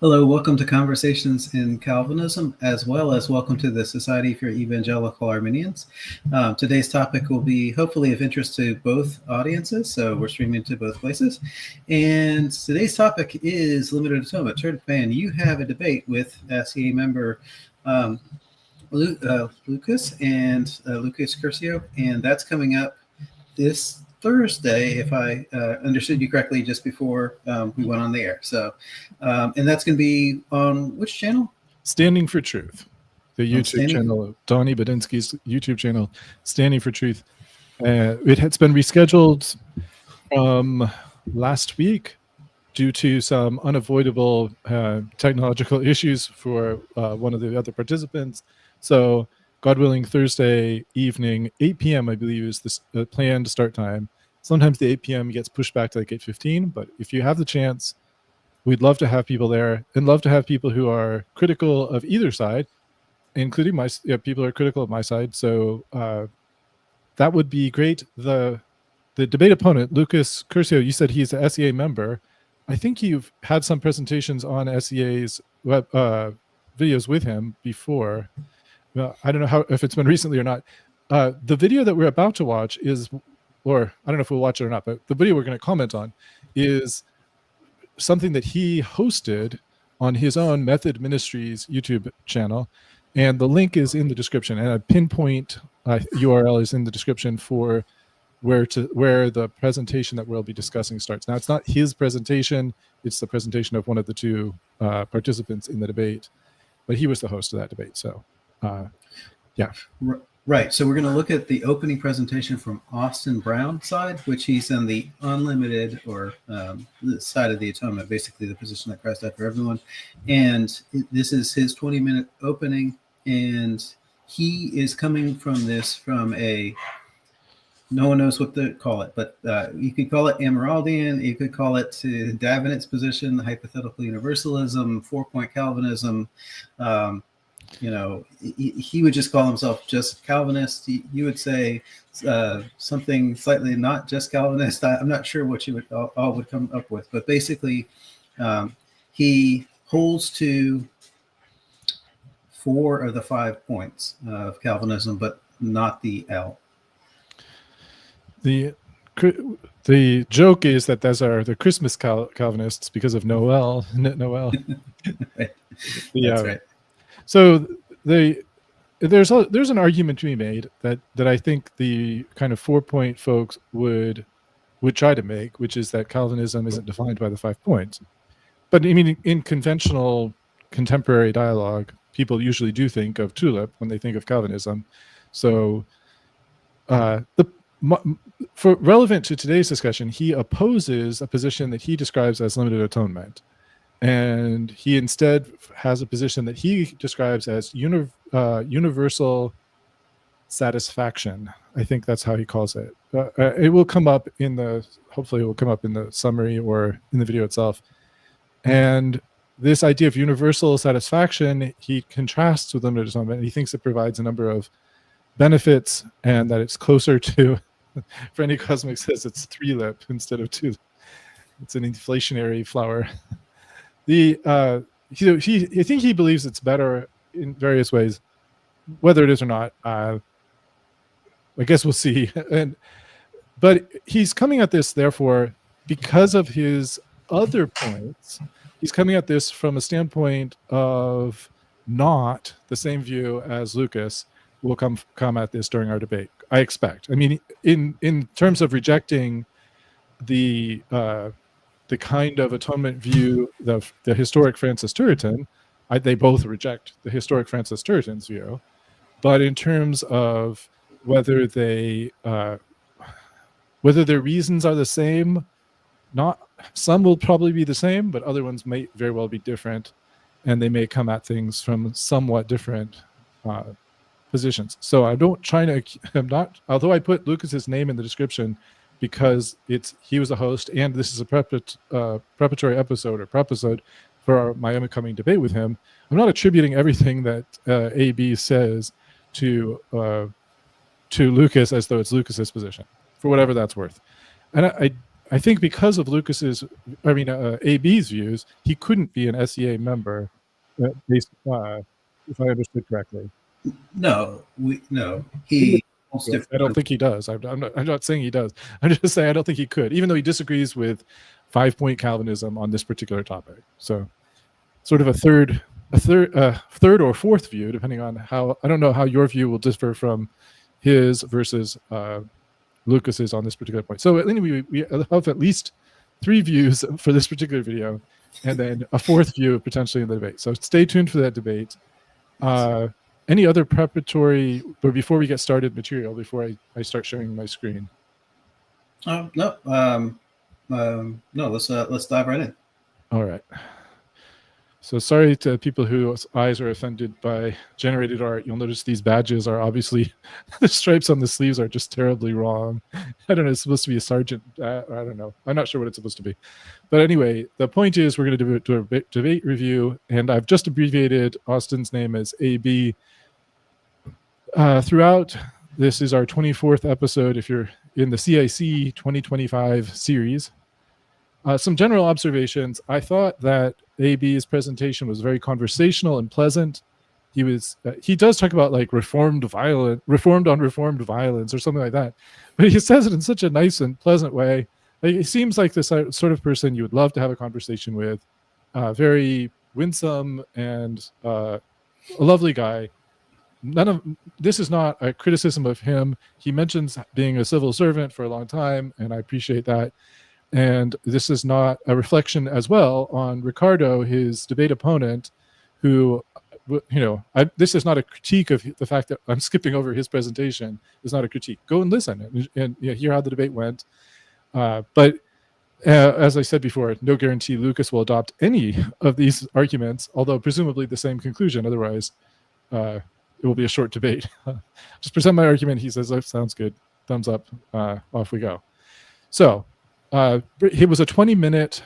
Hello, welcome to Conversations in Calvinism, as well as welcome to the Society for Evangelical Arminians. Today's topic will be hopefully of interest to both audiences, so we're streaming to both places. And today's topic is limited atonement. TurretinFan, you have a debate with SCA member Lucas and Lucas Curcio, and that's coming up this Thursday, if I understood you correctly, just before we went on the air. So, and that's going to be on which channel? Standing for Truth, the YouTube channel, Donnie Badinsky's YouTube channel, Standing for Truth. It has been rescheduled last week due to some unavoidable technological issues for one of the other participants. So, God willing, Thursday evening, 8 p.m., I believe, is the planned start time. Sometimes the 8 p.m. gets pushed back to like 8:15, but if you have the chance, we'd love to have people there and love to have people who are critical of either side, including people who are critical of my side. So that would be great. The debate opponent, Lucas Curcio, you said he's an SEA member. I think you've had some presentations on SEA's videos with him before. Well, I don't know if it's been recently or not. The video that we're about to watch is, or I don't know if we'll watch it or not, but the video we're going to comment on is something that he hosted on his own Method Ministries YouTube channel. And the link is in the description, and a pinpoint URL is in the description for where the presentation that we'll be discussing starts. Now, it's not his presentation. It's the presentation of one of the two participants in the debate, but he was the host of that debate. So, yeah. Right. So we're going to look at the opening presentation from Austin Brown's side, which he's on the unlimited or the side of the atonement, basically the position that Christ died for everyone. And this is his 20-minute opening. And he is coming from this from a, no one knows what to call it, but you could call it Amyraldian. You could call it Davenant's position, hypothetical universalism, 4-point Calvinism. He would just call himself just Calvinist. You would say something slightly not just Calvinist. I'm not sure what you would all would come up with, but basically he holds to 4 of the 5 points of Calvinism, but not the L. The joke is that those are the Christmas Calvinists because of Noel. Right. That's right. So there's an argument to be made that I think the kind of 4-point folks would try to make, which is that Calvinism isn't defined by the 5 points. But I mean, in conventional contemporary dialogue, people usually do think of tulip when they think of Calvinism. So for relevant to today's discussion, he opposes a position that he describes as limited atonement. And he instead has a position that he describes as universal satisfaction. I think that's how he calls it. It will come up hopefully it will come up in the summary or in the video itself. And this idea of universal satisfaction, he contrasts with limited atonement. He thinks it provides a number of benefits and that it's closer to, Friendly Cosmic says it's 3-lip instead of 2. It's an inflationary flower. I think he believes it's better in various ways. Whether it is or not, I guess we'll see. But he's coming at this, therefore, because of his other points. He's coming at this from a standpoint of not the same view as Lucas will come at this during our debate. I expect. I mean, in terms of rejecting the kind of atonement view, the historic Francis Turretin, they both reject the historic Francis Turretin's view. But in terms of whether their reasons are the same, some will probably be the same, but other ones may very well be different, and they may come at things from somewhat different positions. So I'm not, although I put Lucas's name in the description, because he was a host, and this is a preparatory episode for my upcoming debate with him. I'm not attributing everything that AB says to Lucas as though it's Lucas's position, for whatever that's worth. And I think because of AB's views, he couldn't be an SEA member, based, if I understood correctly. No, he holds I different. don't think he does. I'm not saying he does. I'm just saying I don't think he could, even though he disagrees with 5-point Calvinism on this particular topic. So, sort of a third or fourth view, depending on how. I don't know how your view will differ from his versus Lucas's on this particular point. So anyway, we have at least 3 views for this particular video, and then a 4th view potentially in the debate. So stay tuned for that debate. Any other preparatory, or before we get started, material before I start showing my screen? No. No. Let's dive right in. All right. So sorry to people whose eyes are offended by generated art. You'll notice these badges are obviously, the stripes on the sleeves are just terribly wrong. I don't know, it's supposed to be a sergeant. I don't know. I'm not sure what it's supposed to be. But anyway, the point is we're going to do a debate review, and I've just abbreviated Austin's name as AB. Throughout, this is our 24th episode if you're in the CIC 2025 series. Some general observations. I thought that AB's presentation was very conversational and pleasant. He does talk about like reformed on reformed violence or something like that, but he says it in such a nice and pleasant way. He seems like the sort of person you would love to have a conversation with. Very winsome and a lovely guy. This is not a criticism of him. He mentions being a civil servant for a long time, and I appreciate that. And this is not a reflection as well on Ricardo, his debate opponent, who, this is not a critique of the fact that I'm skipping over his presentation. It's not a critique. Go and listen and hear how the debate went. But as I said before, no guarantee Lucas will adopt any of these arguments, although presumably the same conclusion. Otherwise, it will be a short debate. Just present my argument. He says, oh, sounds good. Thumbs up. Off we go. So, it was a 20-minute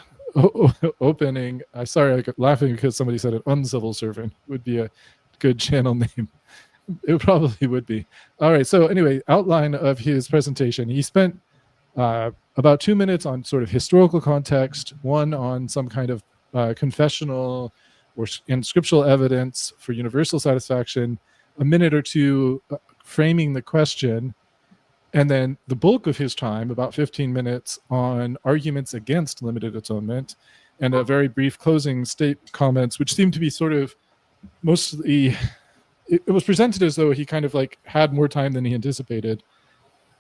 opening. Sorry, I got laughing because somebody said an uncivil servant would be a good channel name. It probably would be. All right. So anyway, outline of his presentation. He spent about 2 minutes on sort of historical context, 1 on some kind of confessional and scriptural evidence for universal satisfaction, a minute or 2 framing the question, and then the bulk of his time, about 15 minutes, on arguments against limited atonement, and a very brief closing comments, which seemed to be sort of mostly, it was presented as though he kind of like had more time than he anticipated,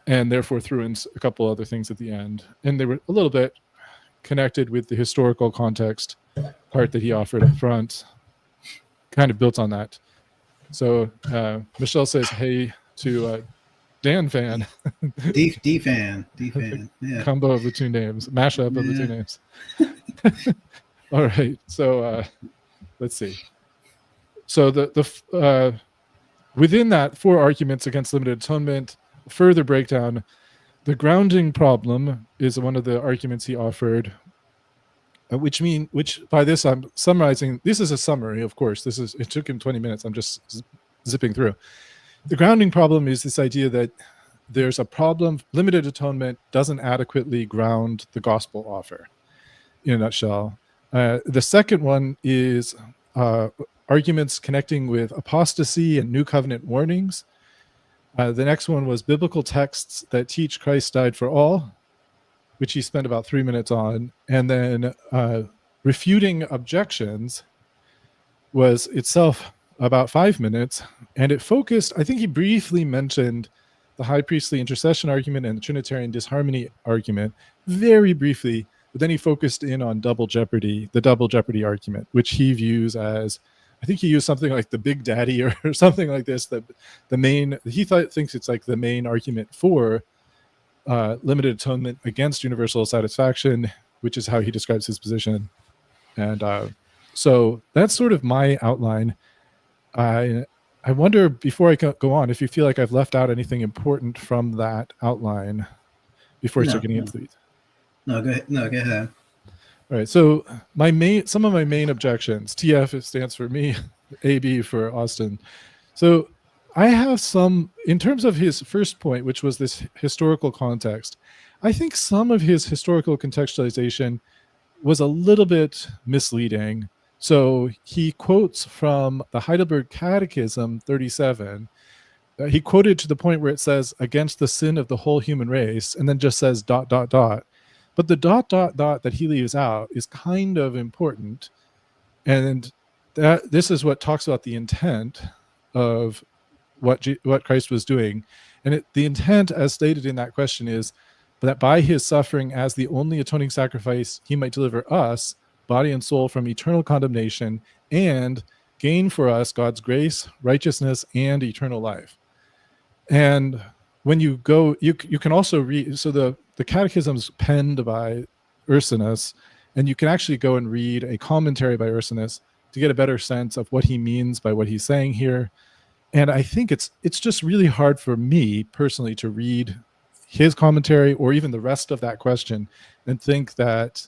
and therefore threw in a couple other things at the end. And they were a little bit connected with the historical context part that he offered up front, kind of built on that. So Michelle says, hey to Dan Fan. D Fan. Yeah. Combo of the 2 names, mashup of the 2 names. All right. So let's see. So the within that 4 arguments against limited atonement, further breakdown, the grounding problem is one of the arguments he offered, which by this I'm summarizing. This is a summary, of course. It took him 20 minutes. I'm just zipping through. The grounding problem is this idea that there's a problem. Limited atonement doesn't adequately ground the gospel offer, in a nutshell. The second one is arguments connecting with apostasy and new covenant warnings. The next one was biblical texts that teach Christ died for all, which he spent about 3 minutes on. And then refuting objections was itself about 5 minutes, and it focused, I think he briefly mentioned the high priestly intercession argument and the Trinitarian disharmony argument, very briefly, but then he focused in on double jeopardy, the double jeopardy argument, which he views as, I think he used something like the big daddy or something like this, that the main, thinks it's like the main argument for limited atonement against universal satisfaction, which is how he describes his position. And so that's sort of my outline. I wonder, before I go on, if you feel like I've left out anything important from that outline before I start getting into these. No, go ahead. All right. So some of my main objections. TF, it stands for me. AB for Austin. So I have some, in terms of his first point, which was this historical context, I think some of his historical contextualization was a little bit misleading. So he quotes from the Heidelberg Catechism 37. He quoted to the point where it says, against the sin of the whole human race, and then just says ... But the ... that he leaves out is kind of important. And this is what talks about the intent of what Christ was doing. And the intent, as stated in that question, is that by his suffering as the only atoning sacrifice, he might deliver us, body and soul, from eternal condemnation and gain for us God's grace, righteousness, and eternal life. And when you go, you can also read, so the catechism's penned by Ursinus, and you can actually go and read a commentary by Ursinus to get a better sense of what he means by what he's saying here. And I think it's just really hard for me personally to read his commentary or even the rest of that question and think that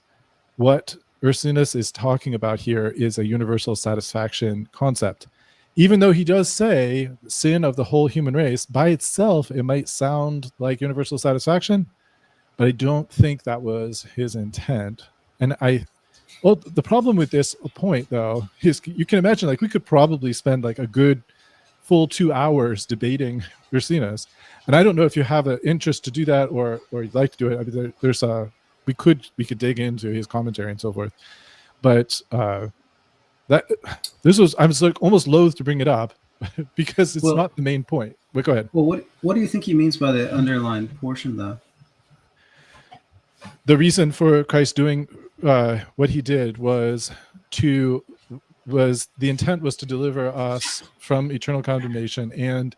what Ursinus is talking about here is a universal satisfaction concept. Even though he does say sin of the whole human race, by itself, it might sound like universal satisfaction, but I don't think that was his intent. And the problem with this point, though, is you can imagine, like, we could probably spend like a good full 2 hours debating Ursinus. And I don't know if you have an interest to do that or you'd like to do it. I mean, we could dig into his commentary and so forth. But I'm like almost loath to bring it up because it's not the main point. But go ahead. Well, what do you think he means by the underlined portion, though? The reason for Christ doing what he did was the intent was to deliver us from eternal condemnation. And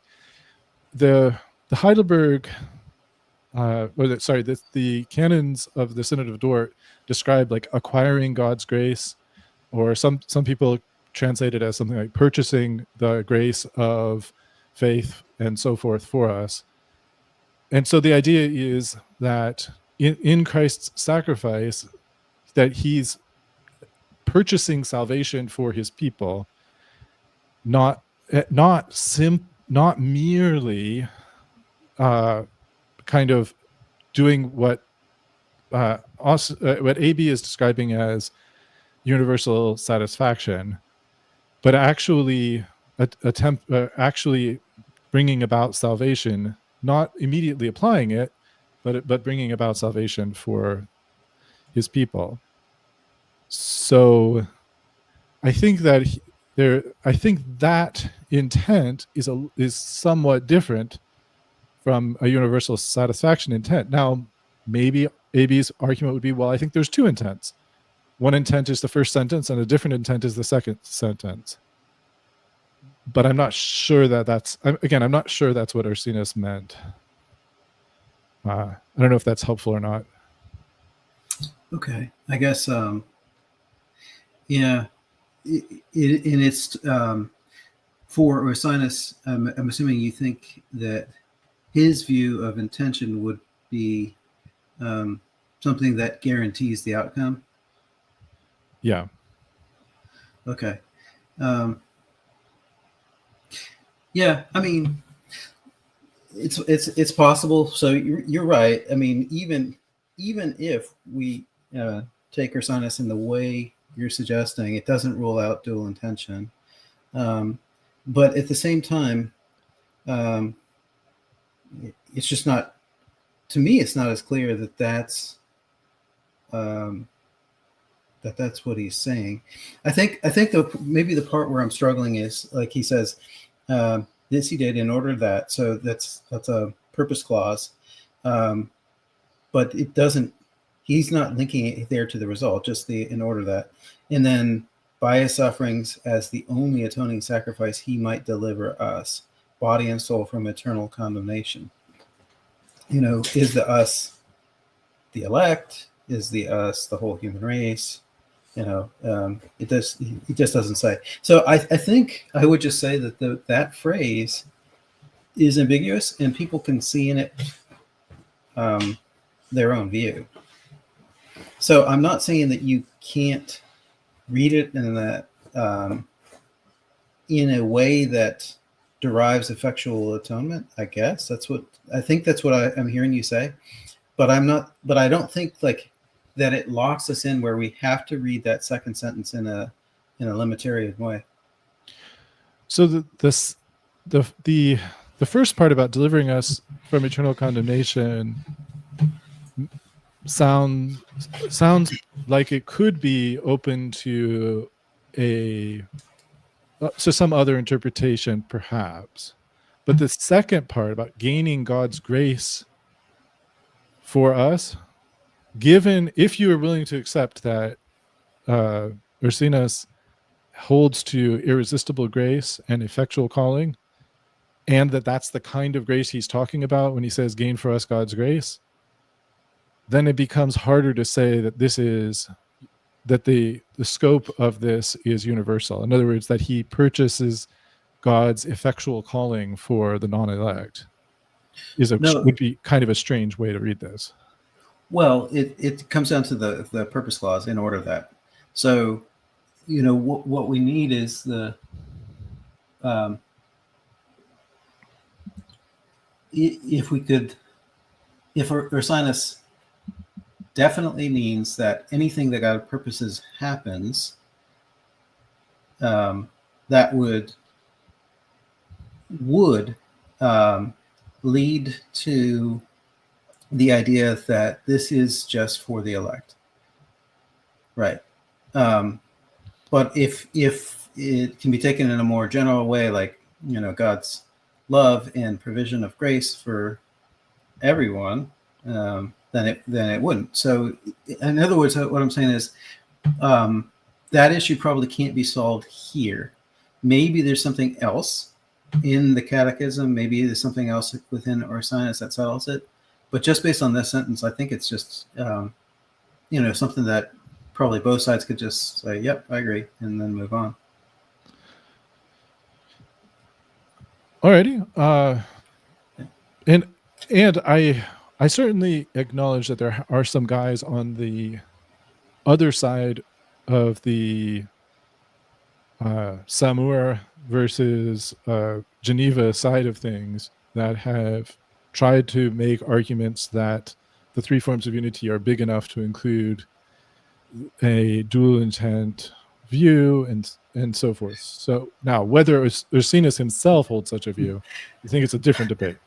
the Heidelberg, the canons of the Synod of Dort describe like acquiring God's grace, or some people translate it as something like purchasing the grace of faith and so forth for us. And so the idea is that in Christ's sacrifice, that he's purchasing salvation for his people, not merely kind of doing what AB is describing as universal satisfaction, but actually actually bringing about salvation, not immediately applying it, but bringing about salvation for his people. So I think that that intent is somewhat different from a universal satisfaction intent. Now, maybe AB's argument would be, well, I think there's two intents. One intent is the first sentence, and a different intent is the second sentence. But I'm not sure I'm not sure that's what Ursinus meant. I don't know if that's helpful or not. Okay, I guess. Yeah, it's for Ursinus. I'm assuming you think that his view of intention would be something that guarantees the outcome. Yeah. Okay. Yeah, I mean, it's possible. So you're right. I mean, even if we take Ursinus in the way you're suggesting, it doesn't rule out dual intention. But at the same time, it's just not, to me, it's not as clear that that's what he's saying. I think maybe the part where I'm struggling is, like he says, this he did in order that. So that's a purpose clause, but it doesn't. He's not linking it there to the result, just the in order that. And then by his sufferings as the only atoning sacrifice, he might deliver us, body and soul, from eternal condemnation. Is the us the elect? Is the us the whole human race? It just doesn't say. So I think I would just say that that phrase is ambiguous, and people can see in it their own view. So I'm not saying that you can't read it in that in a way that derives effectual atonement. I guess that's what I'm hearing you say. but I don't think like that it locks us in where we have to read that second sentence in a limitarian way. So the first part about delivering us from eternal condemnation sounds like it could be open to some other interpretation, perhaps. But the second part about gaining God's grace for us, given if you are willing to accept that Ursinus holds to irresistible grace and effectual calling, and that's the kind of grace he's talking about when he says gain for us God's grace, then it becomes harder to say that the scope of this is universal. In other words, that he purchases God's effectual calling for the non-elect would be kind of a strange way to read this. Well, it comes down to the purpose clause in order of that. So, what we need is if Ursinus definitely means that anything that God purposes happens, that would lead to the idea that this is just for the elect, right? But if it can be taken in a more general way, like God's love and provision of grace for everyone, then it wouldn't. So, in other words, what I'm saying is that issue probably can't be solved here. Maybe there's something else in the Catechism. Maybe there's something else within Ursinus that settles it. But just based on this sentence, I think it's just something that probably both sides could just say, "Yep, I agree," and then move on. Alrighty, and I certainly acknowledge that there are some guys on the other side of the Samur versus Geneva side of things that have tried to make arguments that the three forms of unity are big enough to include a dual intent view and so forth. So now, whether Ursinus himself holds such a view, I think it's a different debate.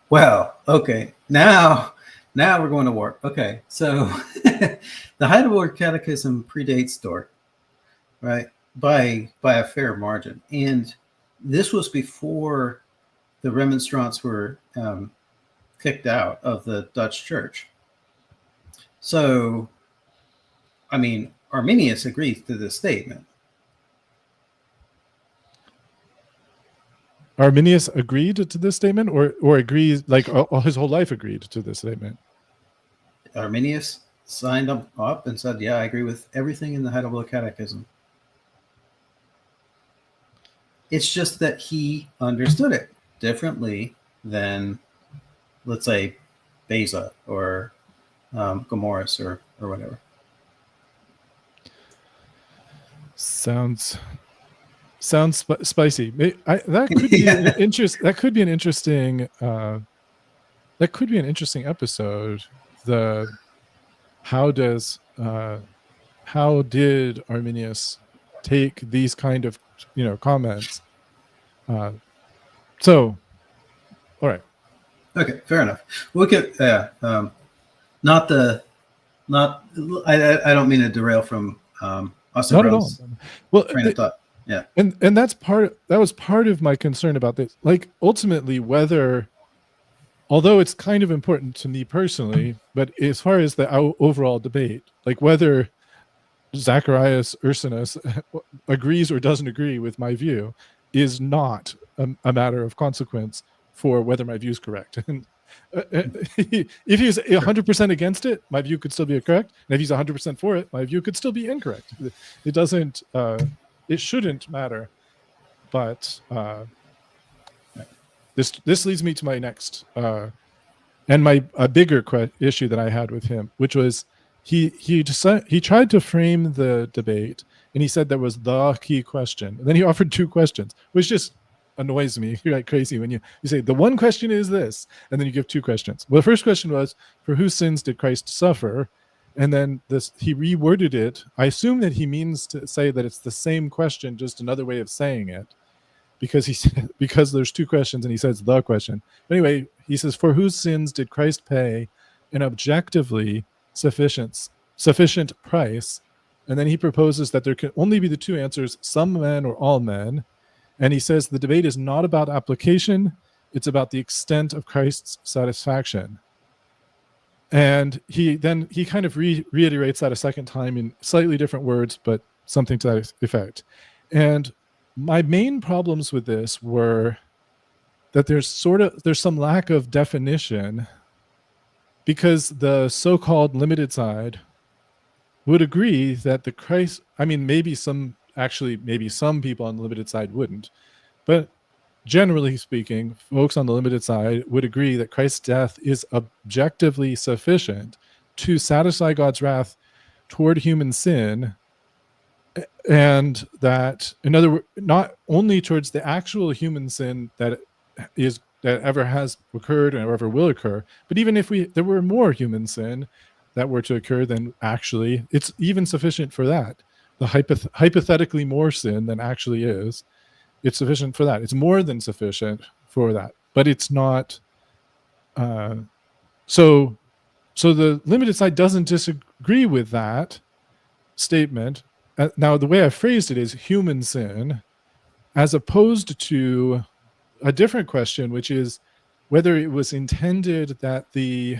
Well, okay. Now we're going to war. Okay, so the Heidelberg Catechism predates Dort, right? By a fair margin, and this was before the Remonstrants were kicked out of the Dutch Church. So, I mean, Arminius agrees to this statement. Arminius agreed to this statement, or agrees, like his whole life agreed to this statement? Arminius signed up and said, "Yeah, I agree with everything in the Heidelberg Catechism." It's just that he understood it differently than, let's say, Beza or Gomoris or whatever. Sounds spicy. That could be an that could be an interesting episode. How did Arminius take these kind of comments? So, all right. Okay, fair enough. Look at I don't mean to derail from Austin Brown's train of thought. Yeah, and that was part of my concern about this. Like, ultimately, although it's kind of important to me personally, but as far as the overall debate, like whether Zacharias Ursinus agrees or doesn't agree with my view, is not a matter of consequence for whether my view is correct. And if he's 100% against it, my view could still be correct. And if he's 100% for it, my view could still be incorrect. It doesn't. It shouldn't matter. But this leads me to my next and a bigger issue that I had with him, which was he tried to frame the debate, and he said there was the key question. And then he offered two questions, which just annoys me like crazy when you say the one question is this, and then you give two questions. Well, the first question was, for whose sins did Christ suffer? And then he reworded it. I assume that he means to say that it's the same question, just another way of saying it, because because there's two questions and he says the question. But anyway, he says, for whose sins did Christ pay an objectively sufficient price? And then he proposes that there can only be the two answers, some men or all men. And he says the debate is not about application, it's about the extent of Christ's satisfaction. And he kind of reiterates that a second time in slightly different words, but something to that effect. And my main problems with this were that there's some lack of definition, because the so-called limited side would agree that the Christ, I mean, maybe some people on the limited side wouldn't, but generally speaking, folks on the limited side would agree that Christ's death is objectively sufficient to satisfy God's wrath toward human sin, and that, in other words, not only towards the actual human sin that ever has occurred and ever will occur, but even if there were more human sin that were to occur, then actually it's even sufficient for that. The hypothetically more sin than actually is, it's sufficient for that. It's more than sufficient for that, but it's not. So the limited side doesn't disagree with that statement. Now, the way I phrased it is human sin, as opposed to a different question, which is whether it was intended that the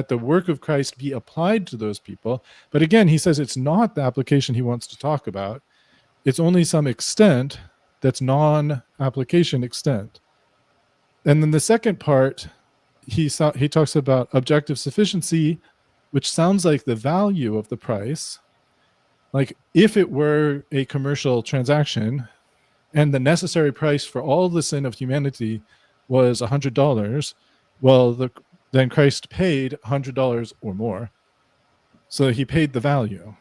work of Christ be applied to those people. But again, he says it's not the application he wants to talk about. It's only some extent that's non-application extent. And then the second part, he talks about objective sufficiency, which sounds like the value of the price. Like if it were a commercial transaction and the necessary price for all the sin of humanity was $100, well, then Christ paid $100 or more. So he paid the value.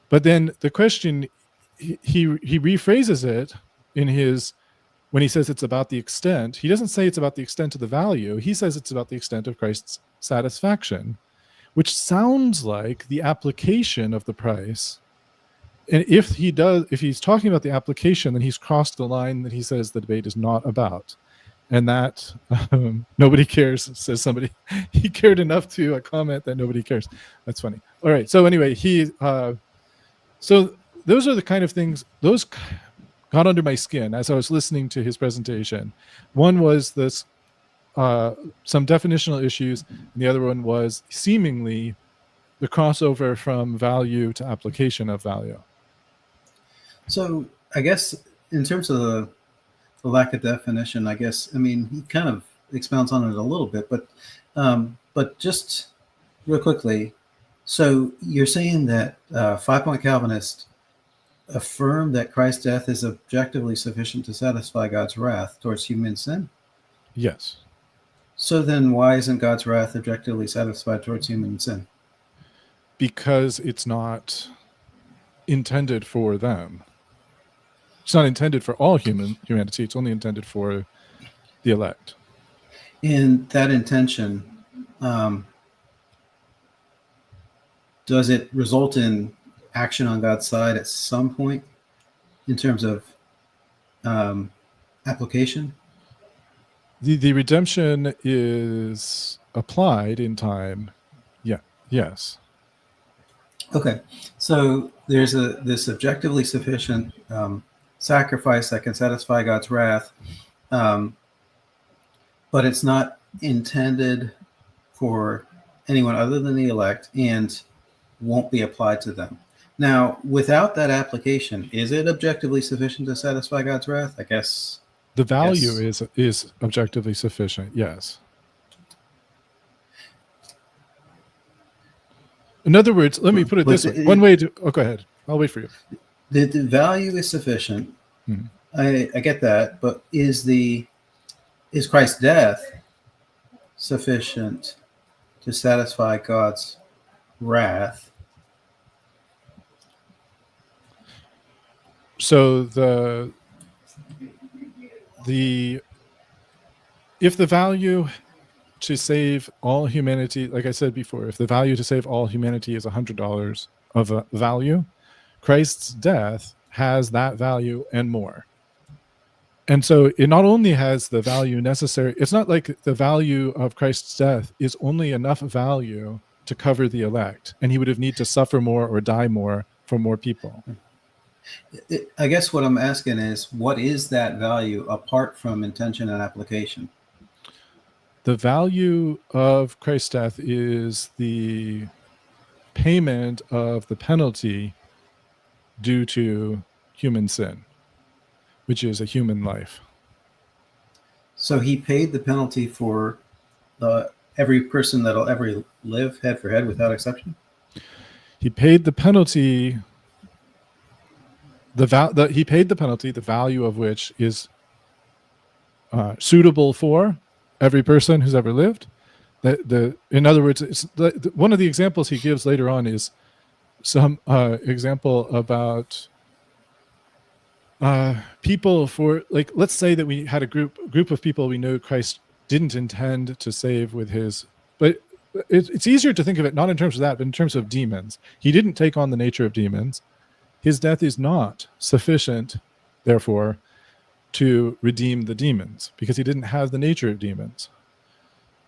But then the question, he rephrases it when he says it's about the extent. He doesn't say it's about the extent of the value. He says it's about the extent of Christ's satisfaction, which sounds like the application of the price. And if he's talking about the application, then he's crossed the line that he says the debate is not about. And that nobody cares, says somebody. He cared enough to comment that nobody cares. That's funny. All right. So anyway, so those are the kind of things, those got under my skin as I was listening to his presentation. One was this, some definitional issues, and the other one was seemingly the crossover from value to application of value. So I guess in terms of the lack of definition, I guess, I mean, he kind of expounds on it a little bit, but just real quickly, so you're saying that 5-point Calvinists affirm that Christ's death is objectively sufficient to satisfy God's wrath towards human sin? Yes. So then why isn't God's wrath objectively satisfied towards human sin? Because it's not intended for them. It's not intended for all humanity. It's only intended for the elect. In that intention, does it result in action on God's side at some point in terms of application? The redemption is applied in time. Yeah. Yes. Okay. So there's this objectively sufficient sacrifice that can satisfy God's wrath, but it's not intended for anyone other than the elect and won't be applied to them. Now, without that application, is it objectively sufficient to satisfy God's wrath? I guess the value is objectively sufficient. Yes. In other words, let me put it this way. One way to go ahead. I'll wait for you. The value is sufficient. Hmm. I get that, but is Christ's death sufficient to satisfy God's wrath? So if the value to save all humanity, like I said before, if the value to save all humanity is $100 of a value, Christ's death has that value and more. And so it not only has the value necessary, it's not like the value of Christ's death is only enough value to cover the elect, and he would have need to suffer more or die more for more people. I guess what I'm asking is, what is that value apart from intention and application? The value of Christ's death is the payment of the penalty due to human sin, which is a human life. So he paid the penalty for every person that'll ever live head for head without exception? He paid the penalty. He paid the penalty, the value of which is suitable for every person who's ever lived. In other words, one of the examples he gives later on is some example about people for, like, let's say that we had a group of people we know Christ didn't intend to save with his, but it's easier to think of it not in terms of that, but in terms of demons. He didn't take on the nature of demons. His death is not sufficient, therefore, to redeem the demons, because he didn't have the nature of demons.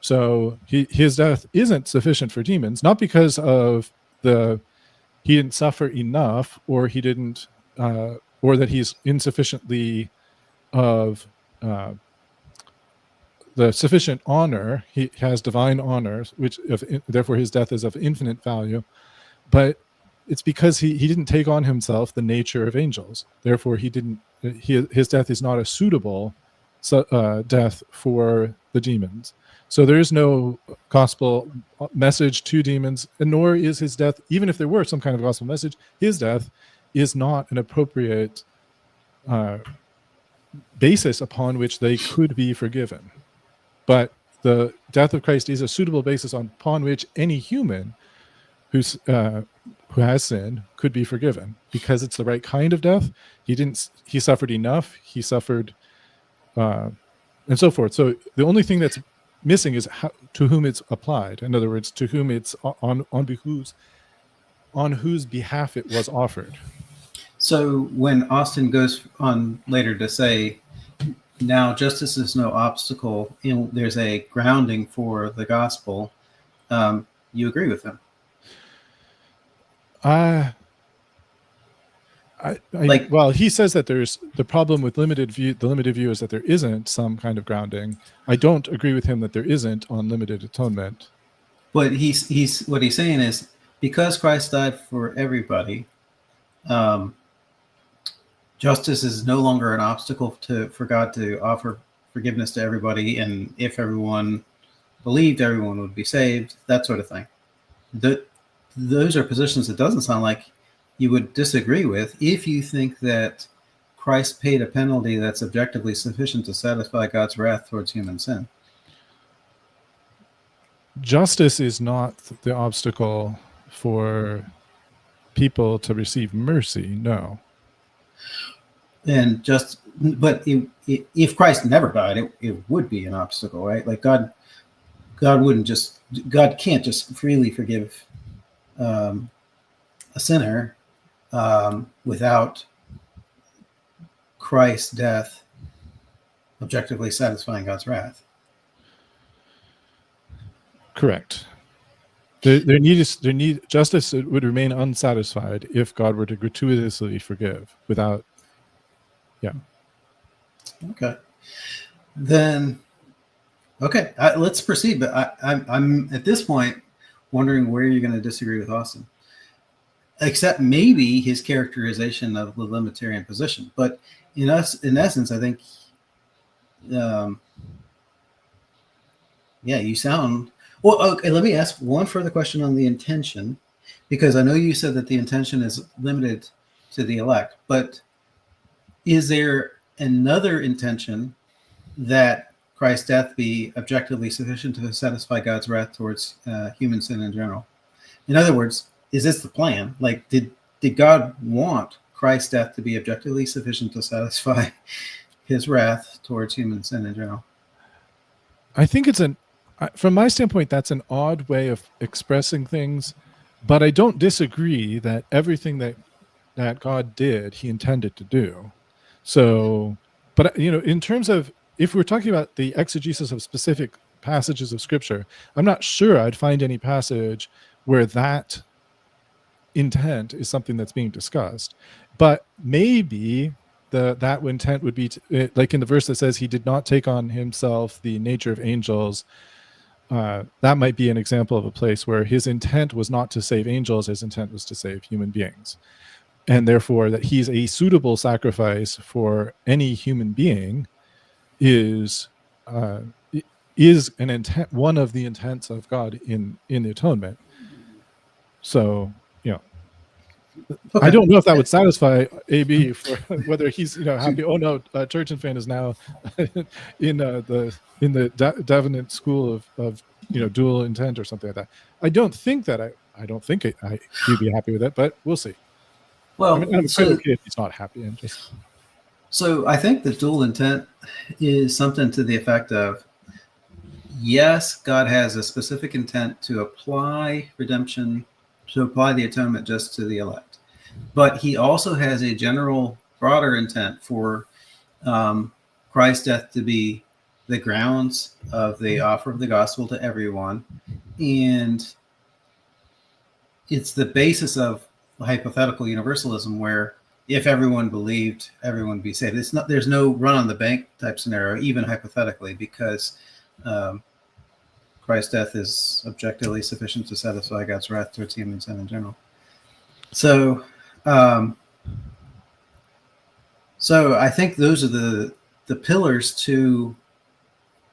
So his death isn't sufficient for demons, not because of he didn't suffer enough, or he didn't, or that he's insufficiently of the sufficient honor. He has divine honor, therefore his death is of infinite value, but it's because he didn't take on himself the nature of angels. Therefore, his death is not a suitable death for the demons. So there is no gospel message to demons, and nor is his death, even if there were some kind of gospel message, his death is not an appropriate basis upon which they could be forgiven. But the death of Christ is a suitable basis upon which any human who has sinned could be forgiven, because it's the right kind of death. He suffered enough. He suffered, and so forth. So the only thing that's missing is to whom it's applied. In other words, to whom it's on whose behalf it was offered. So when Austin goes on later to say, now justice is no obstacle, there's a grounding for the gospel, you agree with him? Well, he says that there's the problem with limited view. The limited view is that there isn't some kind of grounding. I don't agree with him that there isn't on limited atonement. But he's what he's saying is, because Christ died for everybody, justice is no longer an obstacle for God to offer forgiveness to everybody, and if everyone believed, everyone would be saved. That sort of thing. Those are positions it doesn't sound like you would disagree with if you think that Christ paid a penalty that's objectively sufficient to satisfy God's wrath towards human sin. Justice is not the obstacle for people to receive mercy, no. And but if Christ never died, it would be an obstacle, right? Like God can't just freely forgive a sinner without Christ's death objectively satisfying God's wrath. Correct. Justice would remain unsatisfied if God were to gratuitously forgive without. Yeah. Okay. Then. Okay. Let's proceed. But I'm at this point wondering where you're going to disagree with Austin, except maybe his characterization of the limitarian position. But in essence, I think, you sound well. Okay, let me ask one further question on the intention, because I know you said that the intention is limited to the elect, but is there another intention that Christ's death be objectively sufficient to satisfy God's wrath towards human sin in general? In other words, is this the plan? Like, did God want Christ's death to be objectively sufficient to satisfy his wrath towards human sin in general. I think from my standpoint, that's an odd way of expressing things, but I don't disagree that everything that God did, he intended to do. So, but in terms of, if we're talking about the exegesis of specific passages of scripture, I'm not sure I'd find any passage where that intent is something that's being discussed. But maybe that intent would be like in the verse that says he did not take on himself the nature of angels. That might be an example of a place where his intent was not to save angels, his intent was to save human beings. And therefore that he's a suitable sacrifice for any human being is an intent, one of the intents of God in the atonement. So, okay. I don't know if that would satisfy AB for whether he's happy. Oh no, TurretinFan is now in the Davenant school of dual intent or something like that. I don't think he'd be happy with it, but we'll see. Well, I'm okay if he's not happy. So I think the dual intent is something to the effect of, yes, God has a specific intent to apply redemption, to apply the atonement just to the elect. But he also has a general, broader intent for Christ's death to be the grounds of the offer of the gospel to everyone. And it's the basis of hypothetical universalism, where if everyone believed, everyone would be saved. There's no run on the bank type scenario, even hypothetically, because Christ's death is objectively sufficient to satisfy God's wrath towards human sin in general. So I think those are the pillars to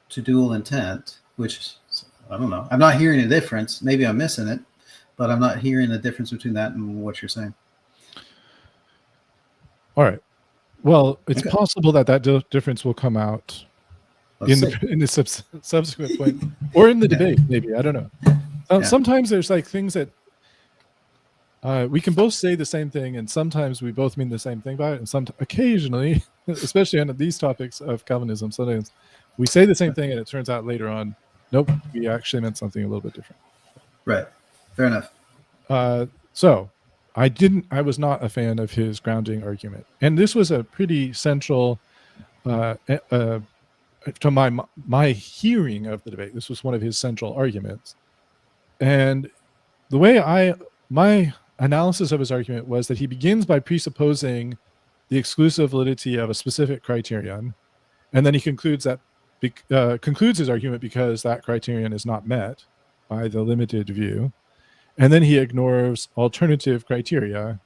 dual intent, which I don't know. I'm not hearing a difference. Maybe I'm missing it, but I'm not hearing the difference between that and what you're saying. All right. Well, it's possible that difference will come out in the subsequent point, or in the debate. Maybe, I don't know. Sometimes there's like things that we can both say the same thing, and sometimes we both mean the same thing by it, and occasionally, especially on these topics of Calvinism, sometimes we say the same thing, and it turns out later on, nope, we actually meant something a little bit different. Right. Fair enough. So I was not a fan of his grounding argument, and this was a pretty central to my hearing of the debate. This was one of his central arguments, and the way my analysis of his argument was that he begins by presupposing the exclusive validity of a specific criterion, and then he concludes his argument because that criterion is not met by the limited view. And then he ignores alternative criteria.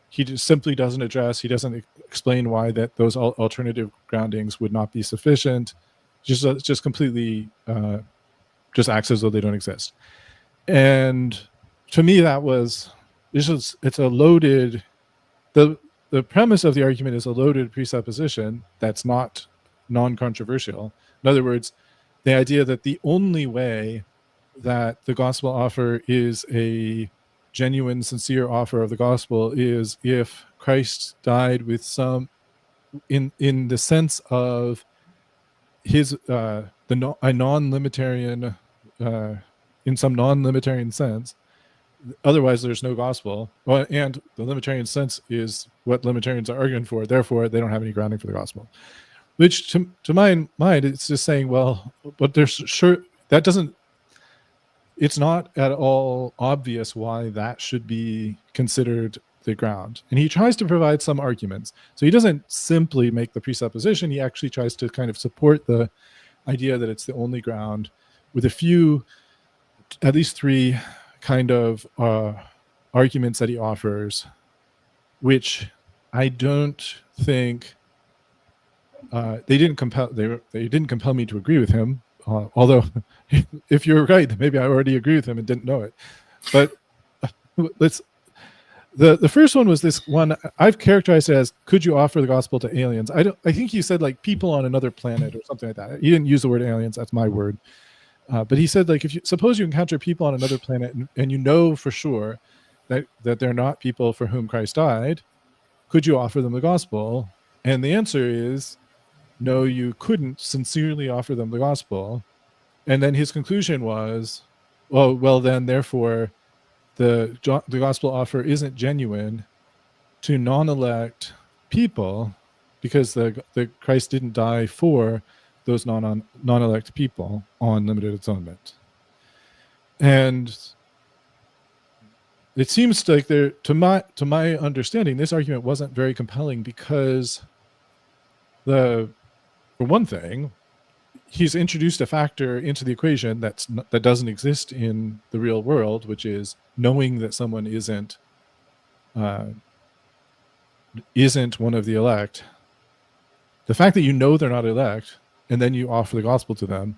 He just simply doesn't address, he doesn't explain why those alternative groundings would not be sufficient. Just completely just acts as though they don't exist. And to me, it's a loaded, the premise of the argument is a loaded presupposition that's not non-controversial. In other words, the idea that the only way that the gospel offer is a genuine, sincere offer of the gospel is if Christ died with some, in the sense of his a non-limitarian, in some non-limitarian sense. Otherwise, there's no gospel. Well, and the limitarian sense is what limitarians are arguing for. Therefore, they don't have any grounding for the gospel. Which, to my mind, it's just saying, well, but it's not at all obvious why that should be considered the ground. And he tries to provide some arguments. So he doesn't simply make the presupposition. He actually tries to kind of support the idea that it's the only ground with at least three kind of arguments that he offers, which I don't think they didn't compel me to agree with him. Although, if you're right, maybe I already agree with him and didn't know it. But the first one was this one. I've characterized it as, could you offer the gospel to aliens? I think he said like people on another planet or something like that. He didn't use the word aliens. That's my word. But he said, like, suppose you encounter people on another planet and you know for sure that they're not people for whom Christ died, could you offer them the gospel? And the answer is no, you couldn't sincerely offer them the gospel. And then his conclusion was, well, then therefore the gospel offer isn't genuine to non-elect people, because the Christ didn't die for those non-elect people on limited atonement. And it seems like there, to my understanding, this argument wasn't very compelling, because for one thing, he's introduced a factor into the equation that doesn't exist in the real world, which is knowing that someone isn't one of the elect. The fact that you know they're not elect and then you offer the gospel to them,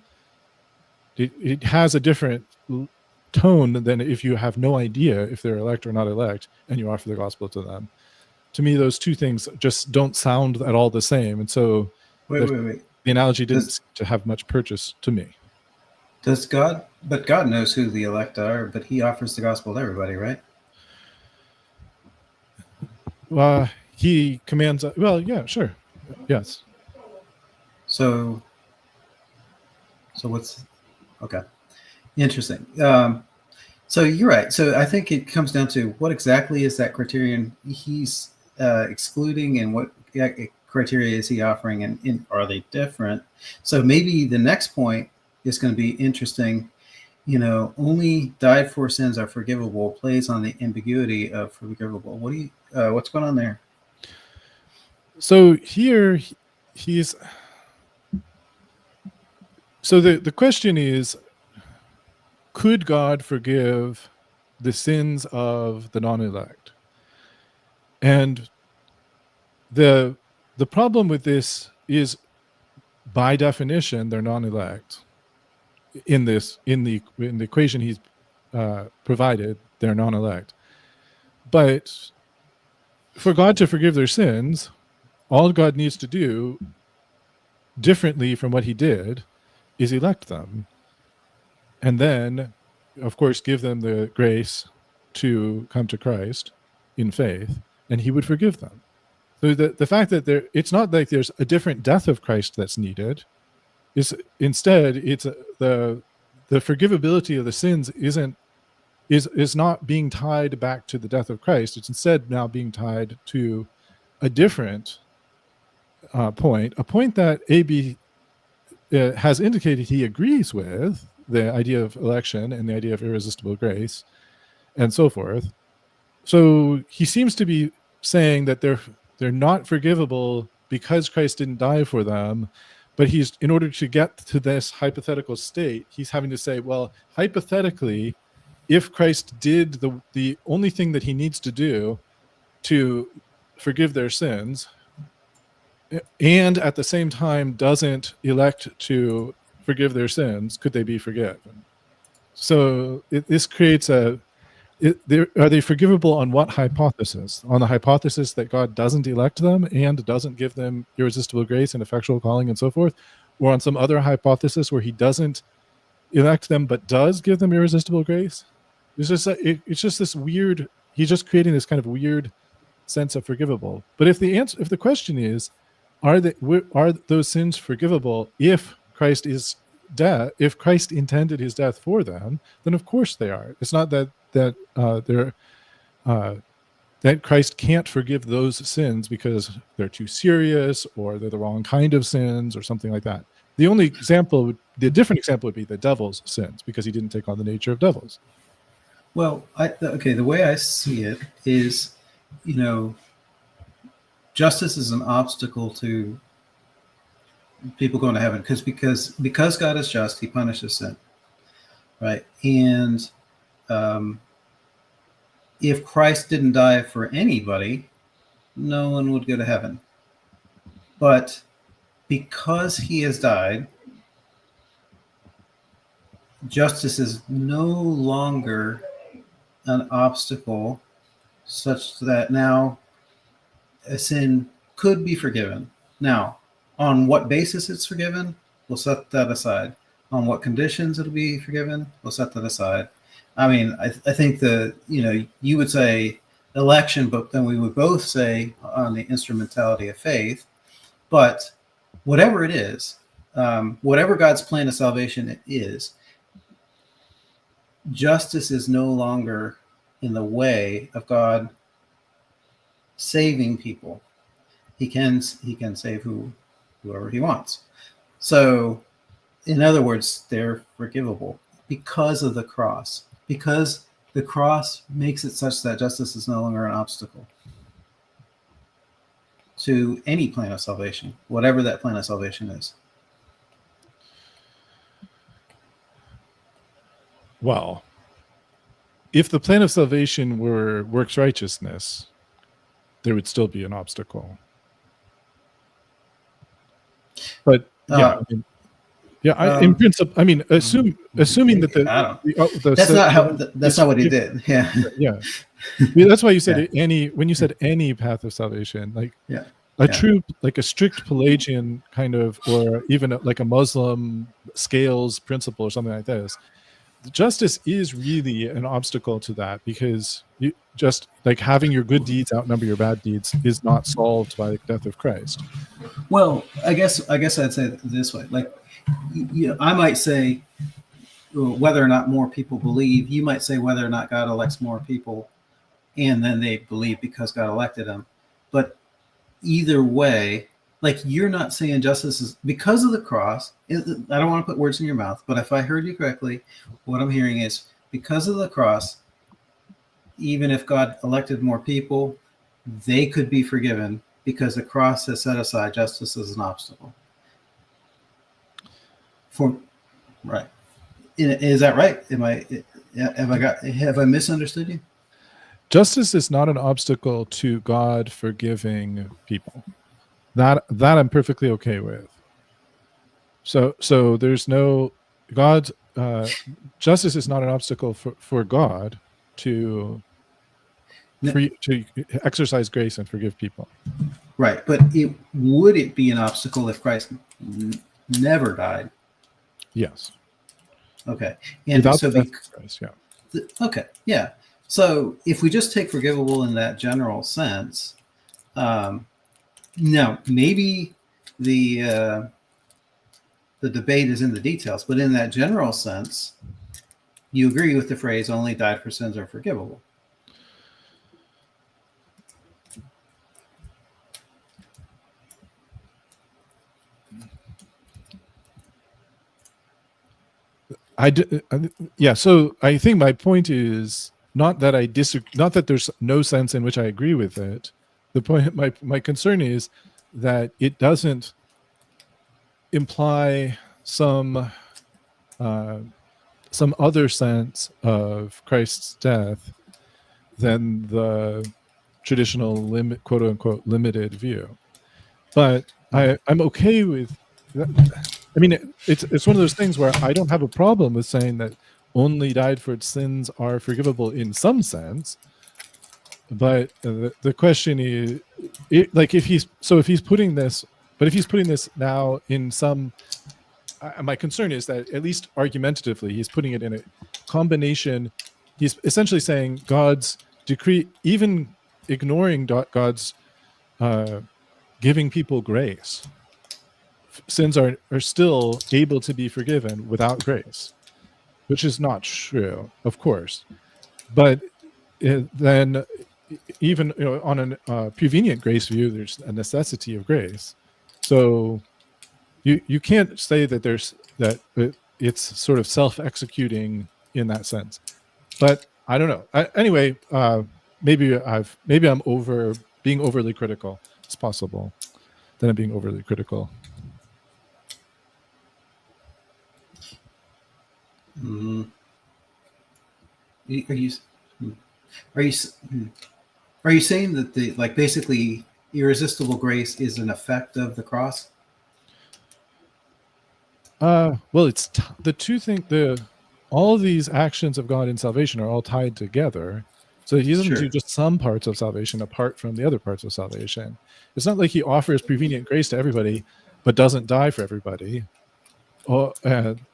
it has a different tone than if you have no idea if they're elect or not elect and you offer the gospel to them. To me, those two things just don't sound at all the same. And so wait. The analogy didn't seem to have much purchase to me. But God knows who the elect are, but he offers the gospel to everybody, right? He commands, well, yeah, sure. Yes. So what's, okay. Interesting. So you're right. So I think it comes down to what exactly is that criterion he's excluding, and what criteria is he offering, and are they different? So maybe the next point is going to be interesting. Only died for sins are forgivable plays on the ambiguity of forgivable. What's going on there? So here so the question is, could God forgive the sins of the non-elect? And the problem with this is, by definition, they're non-elect. In the equation he's provided, they're non-elect. But for God to forgive their sins, all God needs to do, differently from what he did, is elect them, and then, of course, give them the grace to come to Christ in faith, and he would forgive them. So the fact that it's not like there's a different death of Christ that's needed. Instead, it's the forgivability of the sins is not being tied back to the death of Christ. It's instead now being tied to a different point, a point that AB has indicated he agrees with, the idea of election and the idea of irresistible grace and so forth. So he seems to be saying that they're not forgivable because Christ didn't die for them. But in order to get to this hypothetical state, he's having to say, well, hypothetically, if Christ did the only thing that he needs to do to forgive their sins, and at the same time doesn't elect to forgive their sins, could they be forgiven? So this creates are they forgivable on what hypothesis? On the hypothesis that God doesn't elect them and doesn't give them irresistible grace and effectual calling and so forth, or on some other hypothesis where he doesn't elect them but does give them irresistible grace? It's just this weird. He's just creating this kind of weird sense of forgivable. But if the question is, are those sins forgivable if Christ is dead? If Christ intended his death for them, then of course they are. It's not that Christ can't forgive those sins because they're too serious or they're the wrong kind of sins or something like that. The different example would be the devil's sins, because he didn't take on the nature of devils. Well, the way I see it is, justice is an obstacle to people going to heaven, because God is just, he punishes sin, right? And if Christ didn't die for anybody, no one would go to heaven. But because he has died, justice is no longer an obstacle, such that now a sin could be forgiven. Now, on what basis it's forgiven, we'll set that aside. On what conditions it'll be forgiven, we'll set that aside. I mean, I think you would say election, but then we would both say on the instrumentality of faith. But whatever it is, whatever God's plan of salvation is, justice is no longer in the way of God saving people. He can save whoever he wants. So, in other words, they're forgivable because of the cross, because the cross makes it such that justice is no longer an obstacle to any plan of salvation, whatever that plan of salvation is. Well, if the plan of salvation were works righteousness, there would still be an obstacle. But yeah, in principle, I mean, assuming that that's not what he did. Yeah, yeah. That's why you said when you said any path of salvation, like true, like a strict Pelagian kind of, or even like a Muslim scales principle or something like this. Justice is really an obstacle to that, because you just like having your good deeds outnumber your bad deeds is not solved by the death of Christ. Well, I guess I'd say it this way. Like, I might say whether or not more people believe. You might say whether or not God elects more people, and then they believe because God elected them. But either way, like, you're not saying justice is because of the cross. I don't want to put words in your mouth, but if I heard you correctly, what I'm hearing is because of the cross, even if God elected more people, they could be forgiven because the cross has set aside justice as an obstacle. Right. Is that right? Have I misunderstood you? Justice is not an obstacle to God forgiving people. That I'm perfectly okay with. So there's no God's justice is not an obstacle for God to exercise grace and forgive people. Right, but would it be an obstacle if Christ never died? Yes. Okay. And without so the death of Christ, yeah. Okay, yeah. So if we just take forgivable in that general sense, now maybe the debate is in the details, but in that general sense, you agree with the phrase "only died for sins are forgivable." Yeah. So I think my point is not that I disagree, not that there's no sense in which I agree with it. The point, my concern is that it doesn't imply some other sense of Christ's death than the traditional quote unquote limited view. But I'm okay with that. I mean, it's one of those things where I don't have a problem with saying that only died for its sins are forgivable in some sense. But the question is, if he's putting this now in some, my concern is that at least argumentatively, he's putting it in a combination. He's essentially saying God's decree, even ignoring God's giving people grace, sins are still able to be forgiven without grace, which is not true, of course. But then, even on a prevenient grace view, there's a necessity of grace. So you can't say that it's sort of self-executing in that sense. But I don't know. Anyway, maybe I'm being overly critical. It's possible that I'm being overly critical. Are you saying that basically irresistible grace is an effect of the cross? Well, it's the two things. All these actions of God in salvation are all tied together. So he doesn't do just some parts of salvation apart from the other parts of salvation. It's not like he offers prevenient grace to everybody, but doesn't die for everybody. Oh,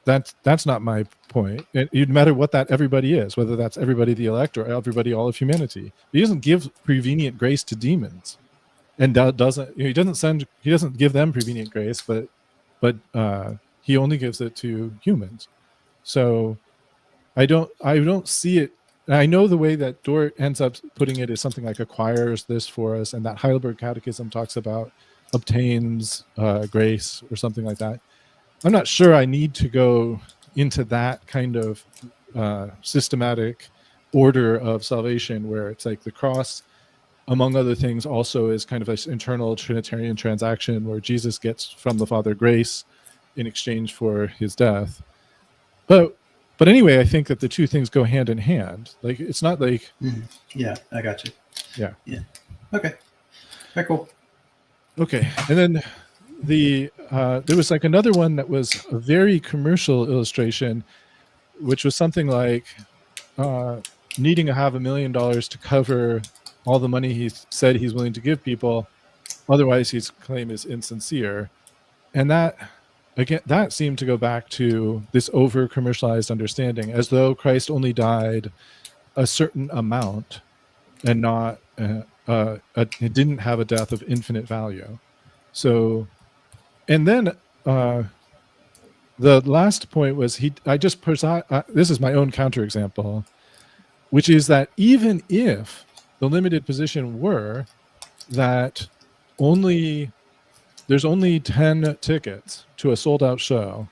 that's not my point. It matter what that everybody is, whether that's everybody the elect or everybody all of humanity. He doesn't give prevenient grace to demons. and he doesn't give them prevenient grace, but he only gives it to humans. So I don't see it. I know the way that Dort ends up putting it is something like acquires this for us, and that Heidelberg Catechism talks about obtains grace or something like that. I'm not sure I need to go into that kind of systematic order of salvation where it's like the cross, among other things, also is kind of this internal Trinitarian transaction where Jesus gets from the Father grace in exchange for his death. But anyway, I think that the two things go hand in hand. Like, it's not like... Yeah, I got you. Yeah. Okay. Very cool. Okay. And then there was like another one that was a very commercial illustration, which was something like needing to have $1 million to cover all the money he said he's willing to give people. Otherwise, his claim is insincere. And that seemed to go back to this over commercialized understanding, as though Christ only died a certain amount and not it didn't have a death of infinite value. So, and then the last point was this is my own counterexample, which is that even if the limited position were that there's only 10 tickets to a sold-out show,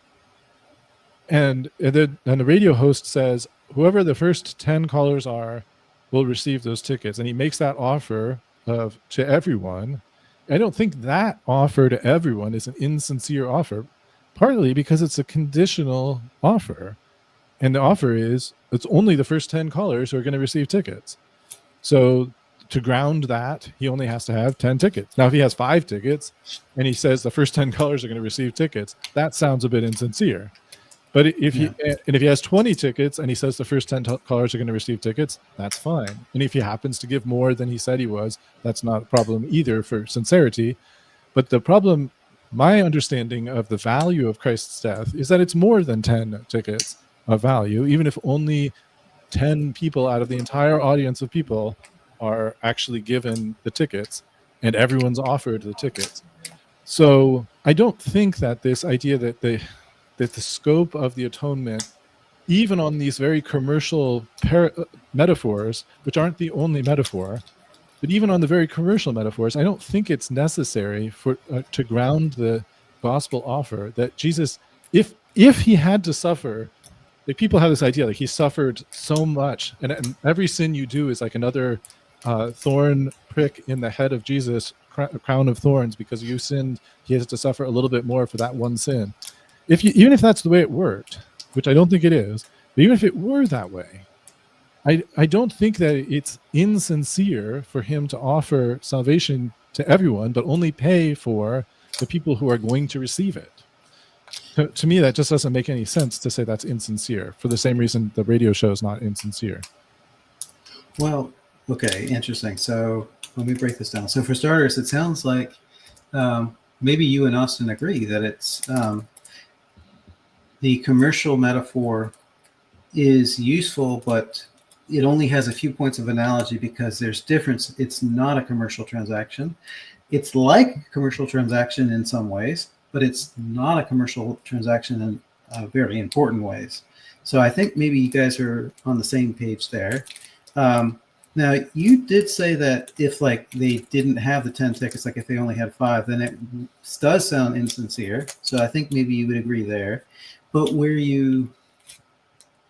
and the radio host says whoever the first 10 callers are will receive those tickets, and he makes that offer to everyone. I don't think that offer to everyone is an insincere offer, partly because it's a conditional offer, and the offer is it's only the first 10 callers who are going to receive tickets. So to ground that, he only has to have 10 tickets. Now, if he has 5 tickets and he says the first 10 callers are going to receive tickets, that sounds a bit insincere. But if he has 20 tickets and he says the first 10 callers are going to receive tickets, that's fine. And if he happens to give more than he said he was, that's not a problem either for sincerity. But the problem, my understanding of the value of Christ's death, is that it's more than 10 tickets of value, even if only 10 people out of the entire audience of people are actually given the tickets and everyone's offered the tickets. So I don't think that this idea that the scope of the atonement, even on these very commercial metaphors, which aren't the only metaphor, but even on the very commercial metaphors, I don't think it's necessary for to ground the gospel offer that Jesus, if he had to suffer, like people have this idea like he suffered so much, and every sin you do is like another thorn prick in the head of Jesus, crown of thorns, because you sinned, he has to suffer a little bit more for that one sin. Even if that's the way it worked, which I don't think it is, but even if it were that way, I don't think that it's insincere for him to offer salvation to everyone, but only pay for the people who are going to receive it. To me, that just doesn't make any sense to say that's insincere, for the same reason the radio show is not insincere. Well, okay, interesting. So let me break this down. So for starters, it sounds like maybe you and Austin agree that it's the commercial metaphor is useful, but it only has a few points of analogy because there's difference. It's not a commercial transaction. It's like a commercial transaction in some ways, but it's not a commercial transaction in very important ways. So I think maybe you guys are on the same page there. Now, you did say that if like they didn't have the 10 tickets, like if they only had 5, then it does sound insincere. So I think maybe you would agree there. But where you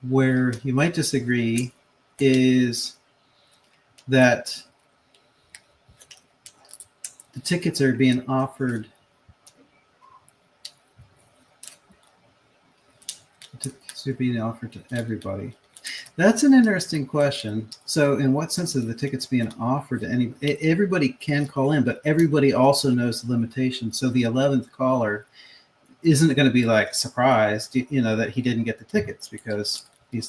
might disagree is that the tickets are being offered. The tickets are being offered to everybody. That's an interesting question. So in what sense are the tickets being offered to anybody? Everybody can call in, but everybody also knows the limitations. So the 11th caller isn't going to be like surprised, that he didn't get the tickets because he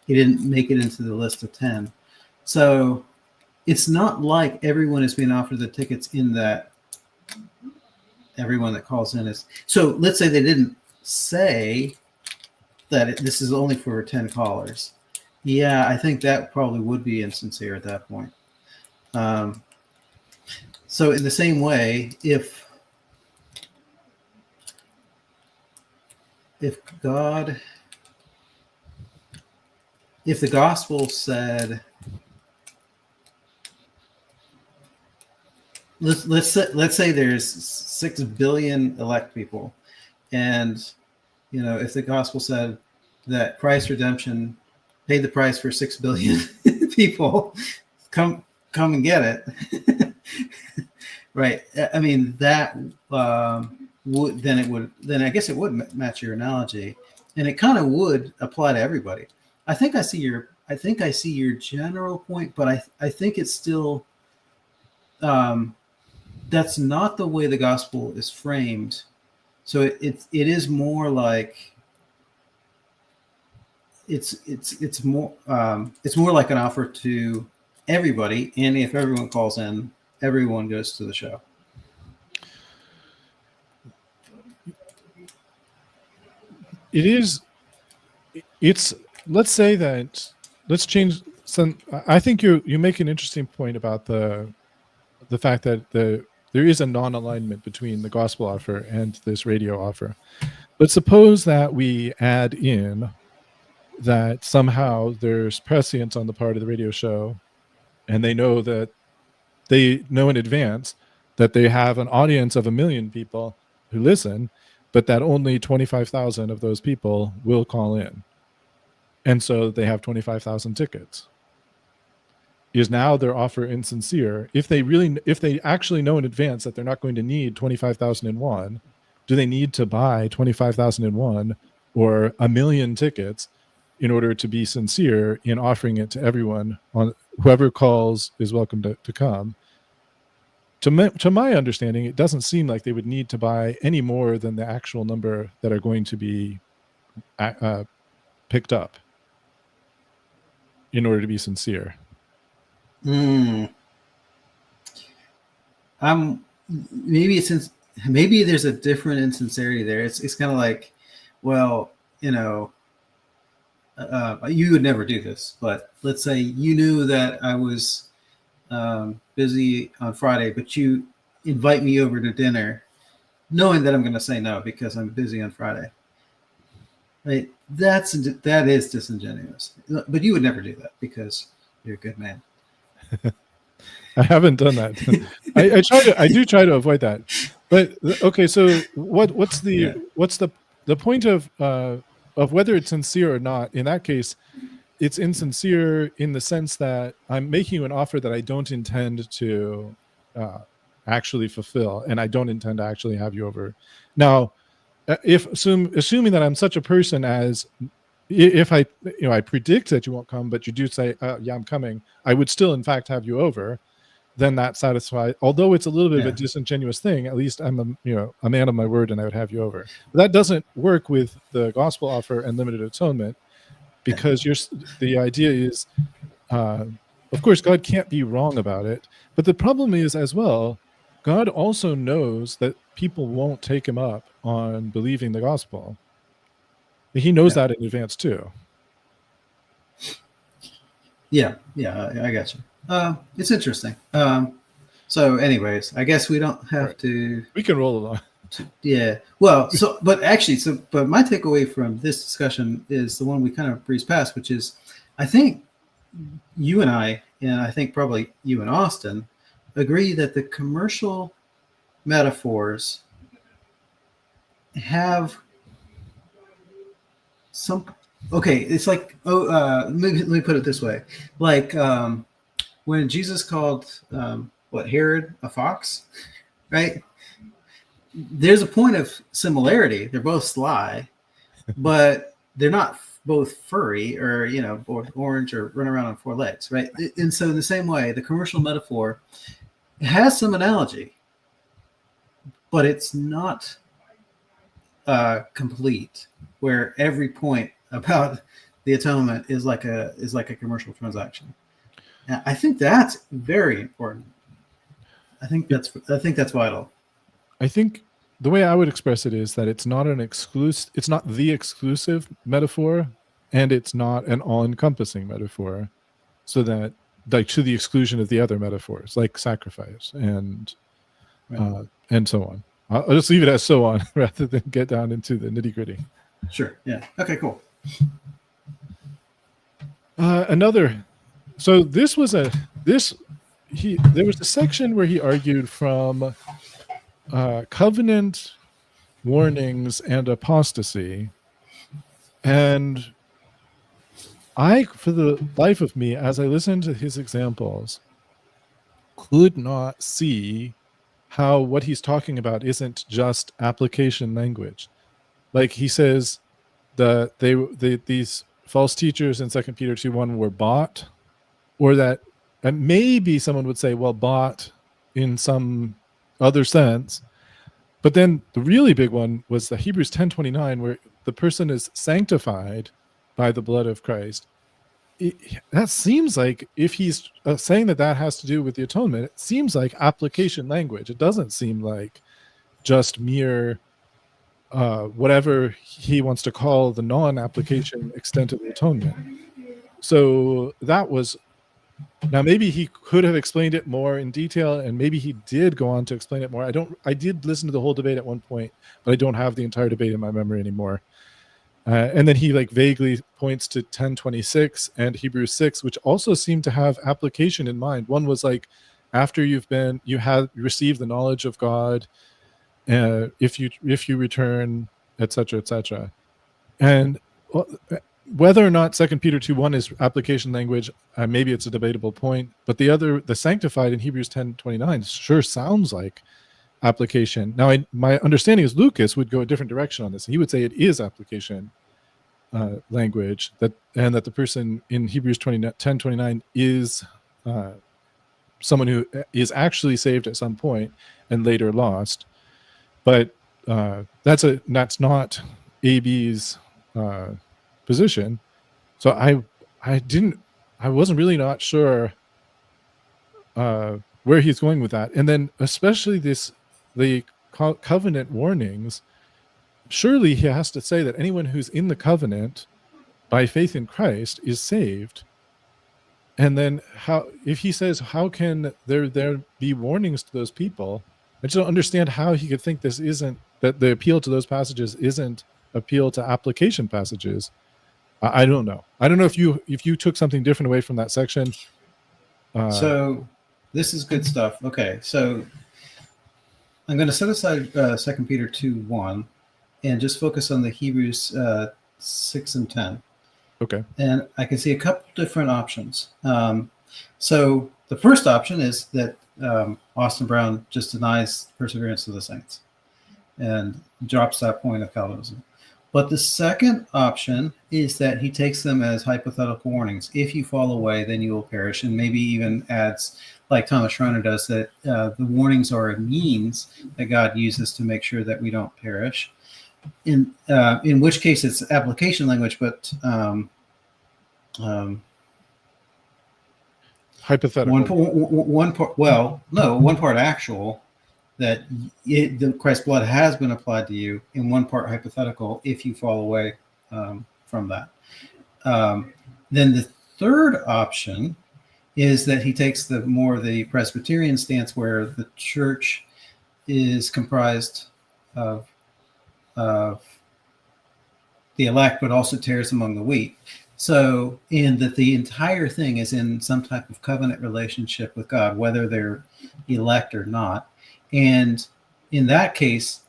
didn't make it into the list of 10. So it's not like everyone is being offered the tickets in that everyone that calls in is. So let's say they didn't say that this is only for 10 callers. Yeah, I think that probably would be insincere at that point. So in the same way, if God, if the gospel said, let's say there's 6 billion elect people, and if the gospel said that Christ's redemption paid the price for 6 billion people, come and get it. Right. I mean, that then I guess it would match your analogy, and it kind of would apply to everybody. I think I see your general point, but I think it's still that's not the way the gospel is framed. So it is more like it's more like an offer to everybody, and if everyone calls in, everyone goes to the show. Let's say that, let's change some. I think you make an interesting point about the fact that there is a non-alignment between the gospel offer and this radio offer. But suppose that we add in that somehow there's prescience on the part of the radio show, and they know in advance that they have an audience of 1 million people who listen, but that only 25,000 of those people will call in. And so they have 25,000 tickets. Is now their offer insincere? If they actually know in advance that they're not going to need 25,001, do they need to buy 25,001 or 1 million tickets in order to be sincere in offering it to everyone? On whoever calls is welcome to come. To my understanding, it doesn't seem like they would need to buy any more than the actual number that are going to be picked up in order to be sincere. Maybe there's a different insincerity there. It's kind of like, well, you would never do this, but let's say you knew that I was busy on Friday, but you invite me over to dinner, knowing that I'm going to say no because I'm busy on Friday. Right? That is disingenuous. But you would never do that because you're a good man. I haven't done that. I do try to avoid that. But okay, so what's the point of whether it's sincere or not? In that case, it's insincere in the sense that I'm making you an offer that I don't intend to actually fulfill, and I don't intend to actually have you over. Now, assuming that I'm such a person as, if I predict that you won't come, but you do say, yeah, I'm coming, I would still in fact have you over, then that satisfies. Although it's a little bit of a disingenuous thing, at least I'm a man of my word, and I would have you over. But that doesn't work with the gospel offer and limited atonement, because the idea is, of course, God can't be wrong about it. But the problem is as well, God also knows that people won't take him up on believing the gospel. He knows that in advance too. Yeah, I got you. It's interesting. So anyways, I guess we don't have to. We can roll along. Yeah. Well, but my takeaway from this discussion is the one we kind of breezed past, which is, I think you and I think probably you and Austin, agree that the commercial metaphors have some. Okay, it's like, let me put it this way, like when Jesus called Herod a fox, right? There's a point of similarity. They're both sly, but they're not both furry or orange or run around on 4 legs, right? And so in the same way, the commercial metaphor has some analogy, but it's not complete, where every point about the atonement is like a commercial transaction. And I think that's very important. I think that's vital. I think the way I would express it is that it's not the exclusive metaphor, and it's not an all-encompassing metaphor, so that like to the exclusion of the other metaphors, like sacrifice and so on. I'll just leave it as so on rather than get down into the nitty gritty. Sure. Yeah. Okay. Cool. So there was a section where he argued from covenant warnings and apostasy, and I, for the life of me, as I listened to his examples, could not see how what he's talking about isn't just application language. Like he says that these false teachers in 2 Peter 2:1 were bought, or that, and maybe someone would say, well, bought in some other sense. But then the really big one was the Hebrews 10:29, where the person is sanctified by the blood of Christ. That seems like, if he's saying that has to do with the atonement, it seems like application language. It doesn't seem like just mere whatever he wants to call the non-application extent of the atonement. So that was, now maybe he could have explained it more in detail, and maybe he did go on to explain it more. I did listen to the whole debate at one point, but I don't have the entire debate in my memory anymore. And then he like vaguely points to 10:26 and Hebrews 6, which also seem to have application in mind. One was like, after you have received the knowledge of God, if you return, etc., etc. And whether or not 2 Peter 2:1 is application language, maybe it's a debatable point. But the sanctified in Hebrews 10:29 sure sounds like application. Now, my understanding is Lucas would go a different direction on this. He would say it is application language, and that the person in Hebrews 10:29 is someone who is actually saved at some point and later lost. But that's not AB's position. So I wasn't really not sure where he's going with that. And then especially the covenant warnings, surely he has to say that anyone who's in the covenant by faith in Christ is saved. And then if he says, how can there be warnings to those people? I just don't understand how he could think that the appeal to those passages isn't appeal to application passages. I don't know. I don't know if you took something different away from that section. So this is good stuff. Okay, so I'm going to set aside 2 Peter 2:1 and just focus on the Hebrews 6 and 10. Okay. And I can see a couple different options. So the first option is that Austin Brown just denies perseverance of the saints and drops that point of Calvinism. But the second option is that he takes them as hypothetical warnings. If you fall away, then you will perish, and maybe even adds, like Thomas Schreiner does, that the warnings are a means that God uses to make sure that we don't perish. In which case it's application language, but hypothetical. One part actual, that the Christ's blood has been applied to you, in one part hypothetical if you fall away from that. Then the third option is that he takes the Presbyterian stance, where the church is comprised of the elect, but also tares among the wheat. So, in that the entire thing is in some type of covenant relationship with God, whether they're elect or not. And in that case,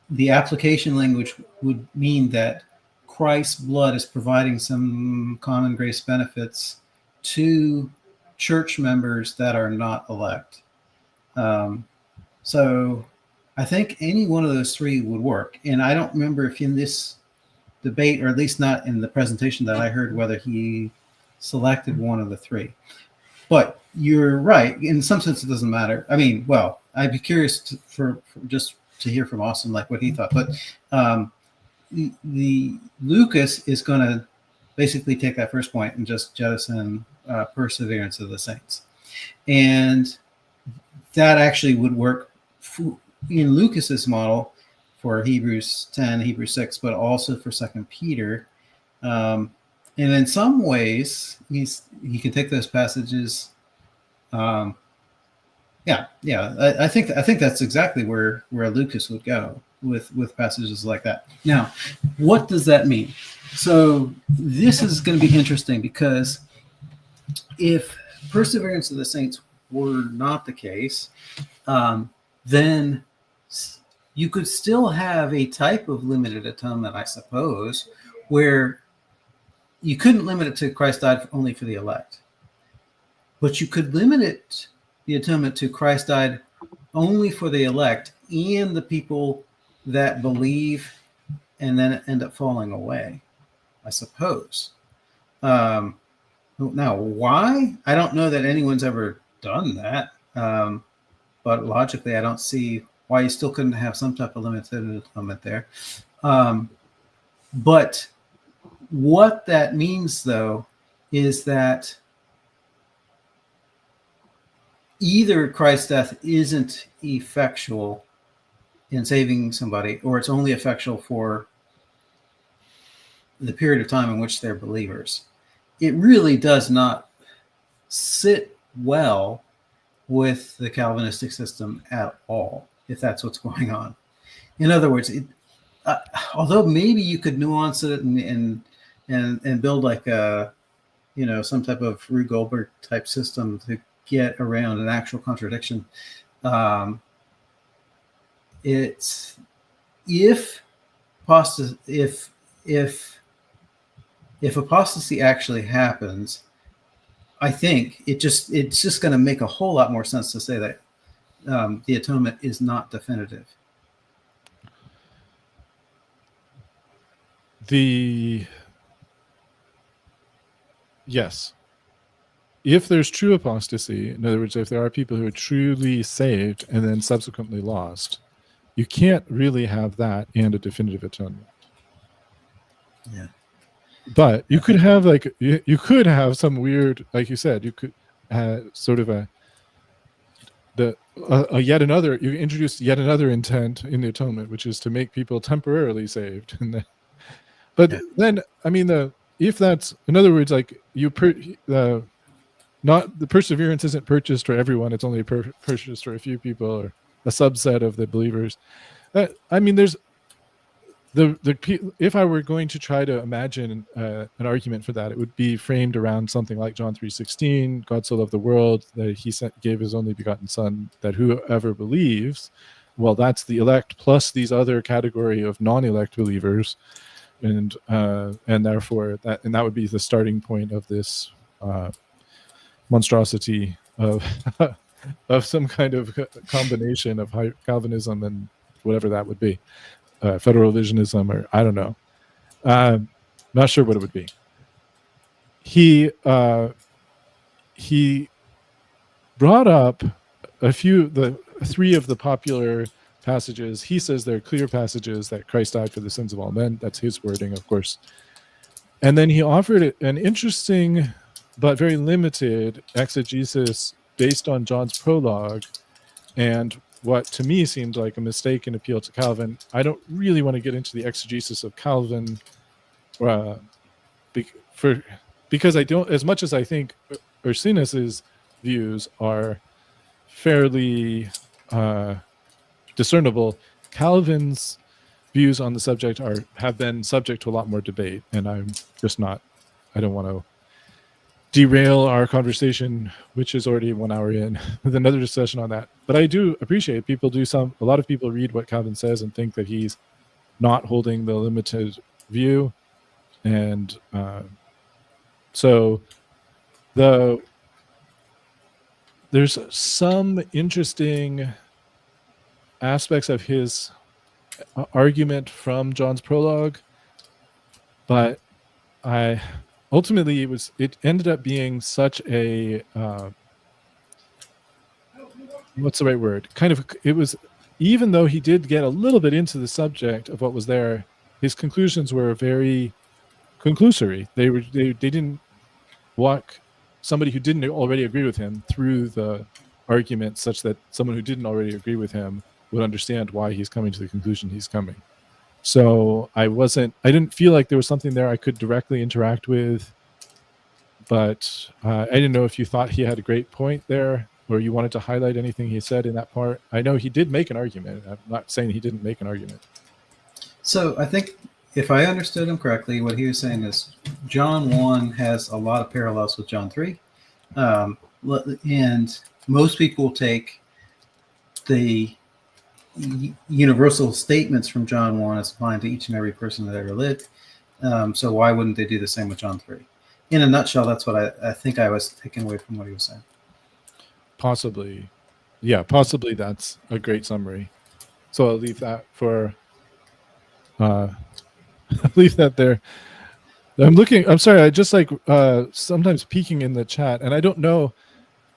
the application language would mean that Christ's blood is providing some common grace benefits to church members that are not elect. So I think any one of those three would work. And I don't remember if in this debate, or at least not in the presentation that I heard, whether he selected one of the three. But you're right. In some sense, it doesn't matter. I mean, well, I'd be curious for just to hear from Austin, like what he thought. But the Lucas is going to basically take that first point and just jettison perseverance of the saints. And that actually would work in Lucas's model for Hebrews 10, Hebrews 6, but also for 2 Peter. And in some ways, he can take those passages I think that's exactly where Lucas would go with passages like that. Now, what does that mean? So this is going to be interesting, because if perseverance of the saints were not the case, then you could still have a type of limited atonement, I suppose, where you couldn't limit it to Christ died only for the elect, but you could limit it, the atonement, to Christ died only for the elect and the people that believe and then end up falling away, I suppose. Now, why? I don't know that anyone's ever done that. But logically, I don't see why you still couldn't have some type of limited atonement there. But what that means, though, is that either Christ's death isn't effectual in saving somebody, or it's only effectual for the period of time in which they're believers. It really does not sit well with the Calvinistic system at all, if that's what's going on. In other words, although maybe you could nuance it and build like a, some type of Rube Goldberg type system to get around an actual contradiction. It's if apostasy actually happens, I think it's just going to make a whole lot more sense to say that the atonement is not definitive. Yes. If there's true apostasy, in other words, if there are people who are truly saved and then subsequently lost, you can't really have that and a definitive atonement. Yeah. But you could have you could have some weird, like you said, you could sort of yet another, you introduce yet another intent in the atonement, which is to make people temporarily saved. Then, I mean, if that's, in other words, like not the perseverance isn't purchased for everyone; it's only purchased for a few people or a subset of the believers. I mean, there's if I were going to try to imagine an argument for that, it would be framed around something like John 3:16, God so loved the world that he gave his only begotten son, that whoever believes, well, that's the elect plus these other category of non-elect believers, and therefore that would be the starting point of this monstrosity of of some kind of combination of Calvinism and whatever that would be. Federal revisionism, or I don't know. Not sure what it would be. He brought up three of the popular passages. He says they're clear passages that Christ died for the sins of all men. That's his wording, of course. And then he offered an interesting but very limited exegesis based on John's prologue and what to me seemed like a mistaken appeal to Calvin. I don't really want to get into the exegesis of Calvin because I don't, as much as I think Ursinus's views are fairly discernible, Calvin's views on the subject have been subject to a lot more debate, and I don't want to derail our conversation, which is already 1 hour in, with another discussion on that. But I do appreciate a lot of people read what Calvin says and think that he's not holding the limited view. And so there's some interesting aspects of his argument from John's prologue, but ultimately it ended up being such a what's the right word? It was, even though he did get a little bit into the subject of what was there, his conclusions were very conclusory. They didn't walk somebody who didn't already agree with him through the argument such that someone who didn't already agree with him would understand why he's coming to the conclusion he's coming. So I didn't feel like there was something there I could directly interact with, but I didn't know if you thought he had a great point there, or you wanted to highlight anything he said in that part. I know he did make an argument. I'm not saying he didn't make an argument. So I think if I understood him correctly, what he was saying is John 1 has a lot of parallels with John 3. And most people take the universal statements from John 1 as applying to each and every person that ever lived. So why wouldn't they do the same with John 3? In a nutshell, that's what I think I was taking away from what he was saying. Possibly. Yeah, possibly that's a great summary. So I'll leave that for... I'll leave that there. I'm sorry, I just like sometimes peeking in the chat, and I don't know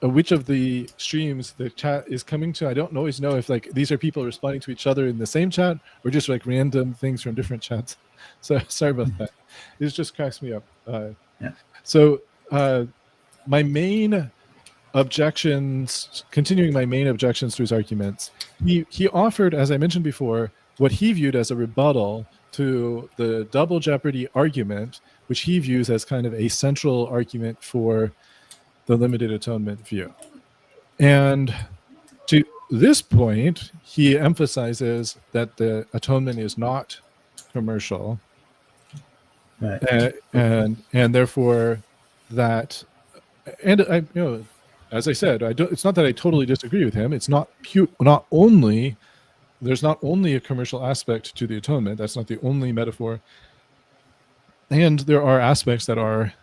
which of the streams the chat is coming to. I don't always know if like these are people responding to each other in the same chat or just like random things from different chats. So sorry about that. It just cracks me up. Yeah. So my main objections, continuing my main objections to his arguments, he offered, as I mentioned before, what he viewed as a rebuttal to the double jeopardy argument, which he views as kind of a central argument for the limited atonement view. And to this point, he emphasizes that the atonement is not commercial, Right. and therefore that, and I, you know, as I said, it's not that I totally disagree with him. It's not there's not only a commercial aspect to the atonement. That's not the only metaphor. And there are aspects that are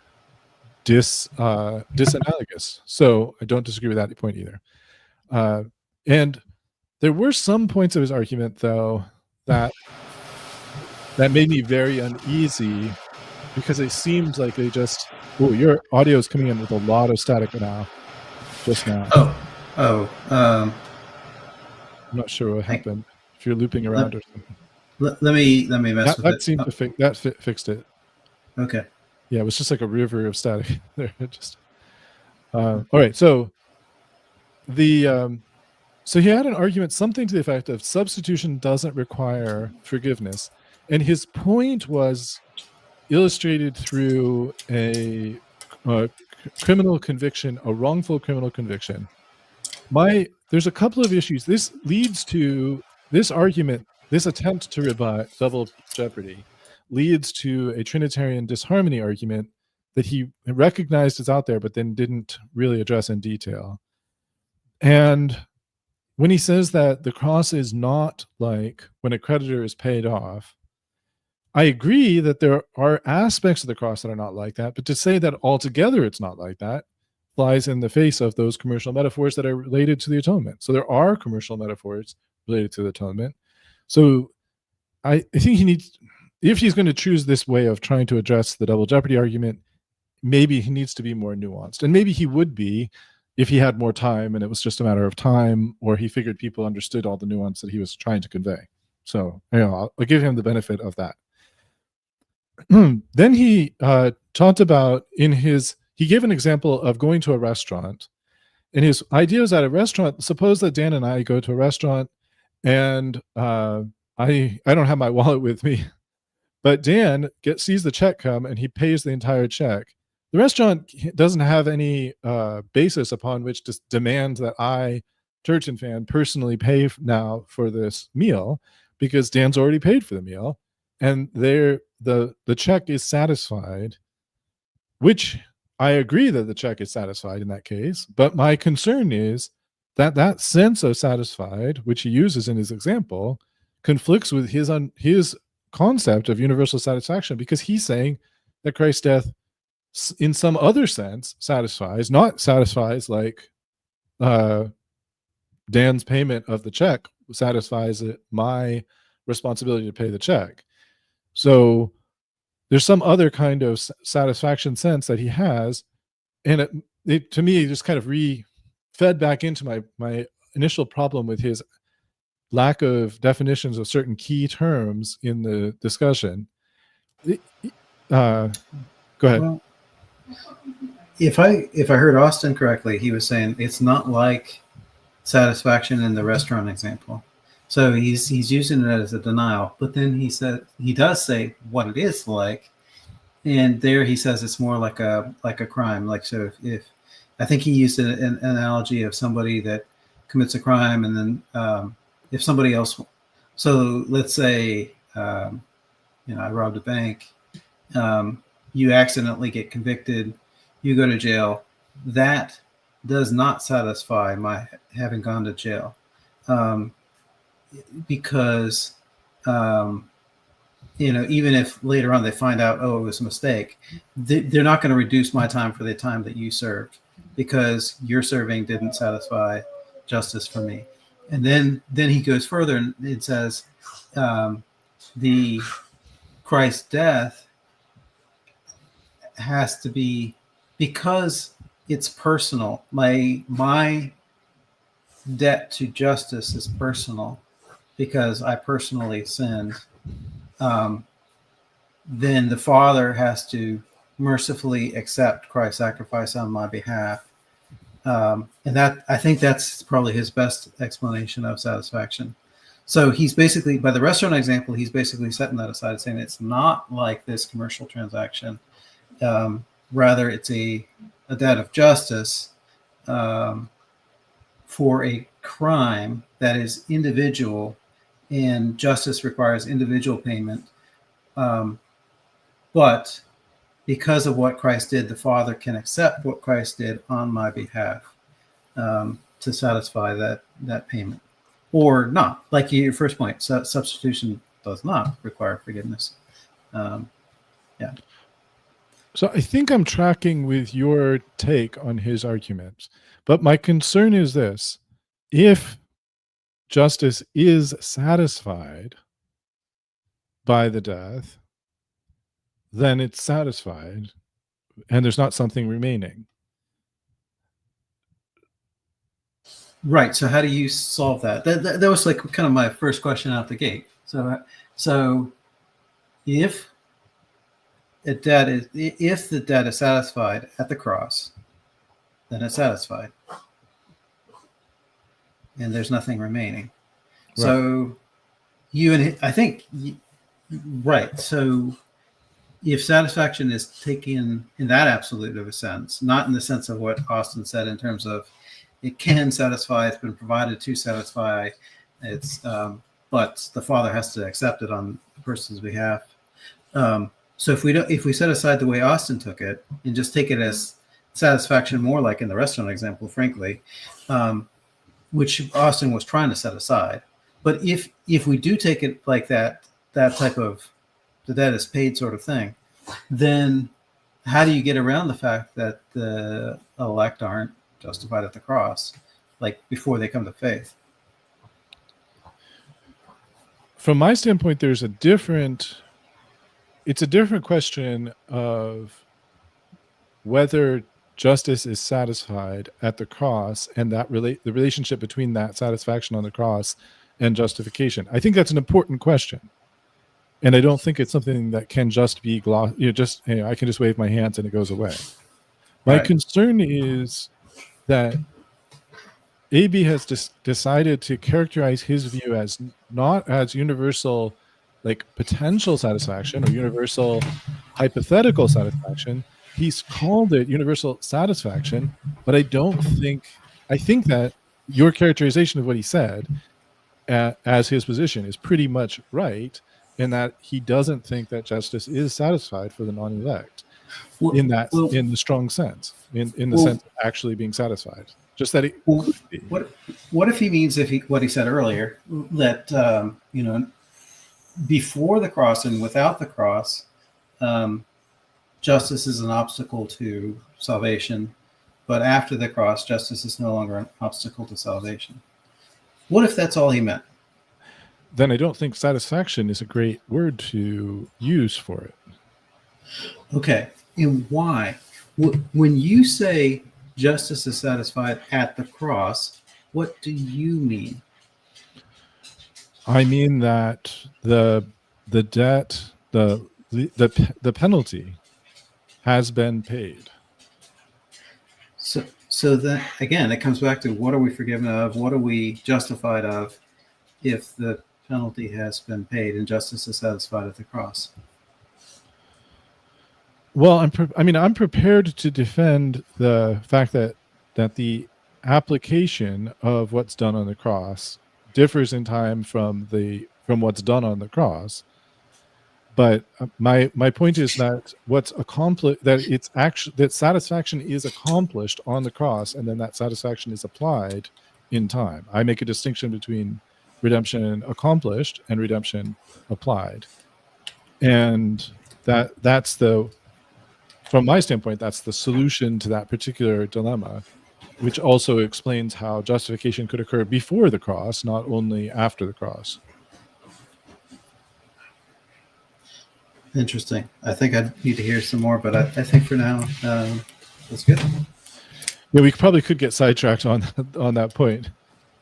disanalogous. So I don't disagree with that point either. And there were some points of his argument, though, that made me very uneasy, because it seemed like they just... Oh, your audio is coming in with a lot of static now. Just now. I'm not sure what happened. If you're looping around or something. Let me mess with it. That seemed to fixed it. Okay. Yeah, it was just like a river of static there. Just all right. So so he had an argument, something to the effect of substitution doesn't require forgiveness, and his point was illustrated through a criminal conviction, a wrongful criminal conviction. There's a couple of issues. This leads to this argument, this attempt to rebut double jeopardy leads to a Trinitarian disharmony argument that he recognized is out there, but then didn't really address in detail. And when he says that the cross is not like when a creditor is paid off, I agree that there are aspects of the cross that are not like that, but to say that altogether it's not like that flies in the face of those commercial metaphors that are related to the atonement. So there are commercial metaphors related to the atonement. So I think he needs, if he's going to choose this way of trying to address the double jeopardy argument, maybe he needs to be more nuanced. And maybe he would be if he had more time and it was just a matter of time, or he figured people understood all the nuance that he was trying to convey. So, you know, I'll give him the benefit of that. Then he talked about he gave an example of going to a restaurant, and his idea was at a restaurant. Suppose that Dan and I go to a restaurant, and I don't have my wallet with me, but Dan sees the check come and he pays the entire check. The restaurant doesn't have any basis upon which to demand that I, TurretinFan, personally pay now for this meal, because Dan's already paid for the meal, and the check is satisfied, which I agree that the check is satisfied in that case. But my concern is that sense of satisfied, which he uses in his example, conflicts with his concept of universal satisfaction, because he's saying that Christ's death in some other sense not satisfies like Dan's payment of the check satisfies my responsibility to pay the check. So there's some other kind of satisfaction sense that he has, and it to me just kind of fed back into my initial problem with his lack of definitions of certain key terms in the discussion. Go ahead. Well, if I heard Austin correctly, he was saying it's not like satisfaction in the restaurant example. So he's using it as a denial, but then he does say what it is like And there he says it's more like a crime. Like, so if I think he used an analogy of somebody that commits a crime, and then if somebody else, so let's say I robbed a bank, you accidentally get convicted, you go to jail. That does not satisfy my having gone to jail, because even if later on they find out, oh, it was a mistake, they're not going to reduce my time for the time that you served, because your serving didn't satisfy justice for me. And then he goes further and it says, the Christ's death has to be, because it's personal. My debt to justice is personal because I personally sinned. Then the Father has to mercifully accept Christ's sacrifice on my behalf. And that, I think that's probably his best explanation of satisfaction. So he's basically, by the restaurant example, he's basically setting that aside, saying it's not like this commercial transaction. Rather, it's a debt of justice for a crime that is individual, and justice requires individual payment. But because of what Christ did, the Father can accept what Christ did on my behalf to satisfy that payment, or not. Like your first point, substitution does not require forgiveness. Yeah. So I think I'm tracking with your take on his argument, but my concern is this: if justice is satisfied by the death, then it's satisfied and there's not something remaining. Right. So how do you solve that? That was like kind of my first question out the gate. So if the debt is satisfied at the cross, then it's satisfied, and there's nothing remaining. Right. So right. So if satisfaction is taken in that absolute of a sense, not in the sense of what Austin said in terms of it can satisfy, it's been provided to satisfy, it's but the Father has to accept it on the person's behalf. So if we set aside the way Austin took it and just take it as satisfaction, more like in the restaurant example, frankly, which Austin was trying to set aside. But if we do take it like that type of the debt is paid sort of thing, then how do you get around the fact that the elect aren't justified at the cross, like before they come to faith? From my standpoint, it's a different question of whether justice is satisfied at the cross, and that the relationship between that satisfaction on the cross and justification. I think that's an important question. And I don't think it's something that can just be I can just wave my hands and it goes away. My concern is that AB has decided to characterize his view as not as universal, like potential satisfaction or universal hypothetical satisfaction. He's called it universal satisfaction, but I think that your characterization of what he said as his position is pretty much right, in that he doesn't think that justice is satisfied for the non-elect in the strong sense, in the sense of actually being satisfied. Just that it could be. What if he means what he said earlier, that before the cross and without the cross, justice is an obstacle to salvation, but after the cross, justice is no longer an obstacle to salvation? What if that's all he meant? Then I don't think satisfaction is a great word to use for it. Okay. And why? When you say justice is satisfied at the cross, what do you mean? I mean that the debt, the penalty has been paid. So that, again, it comes back to, what are we forgiven of? What are we justified of if the penalty has been paid and justice is satisfied at the cross? Well, I'm prepared to defend the fact that the application of what's done on the cross differs in time from what's done on the cross. But my point is that what's accomplished, that it's actually, that satisfaction is accomplished on the cross, and then that satisfaction is applied in time. I make a distinction between redemption accomplished and redemption applied, and that's the, from my standpoint, that's the solution to that particular dilemma, which also explains how justification could occur before the cross, not only after the cross. Interesting. I think I need to hear some more, but I think for now, that's good. Yeah, we probably could get sidetracked on that point.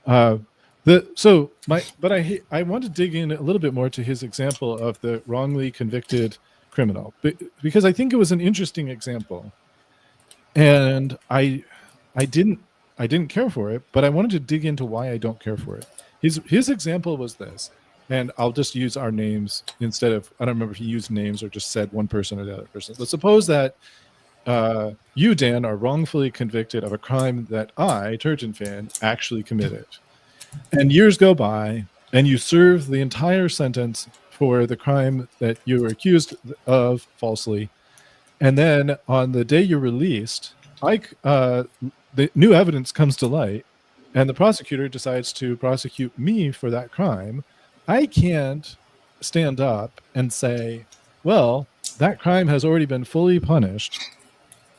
I want to dig in a little bit more to his example of the wrongly convicted criminal, because I think it was an interesting example, and I didn't care for it, but I wanted to dig into why I don't care for it. His example was this, and I'll just use our names instead of, I don't remember if he used names or just said one person or the other person. Let's suppose that you, Dan, are wrongfully convicted of a crime that I, TurretinFan, actually committed. And years go by, and you serve the entire sentence for the crime that you were accused of falsely. And then on the day you're released, the new evidence comes to light, and the prosecutor decides to prosecute me for that crime. I can't stand up and say, well, that crime has already been fully punished.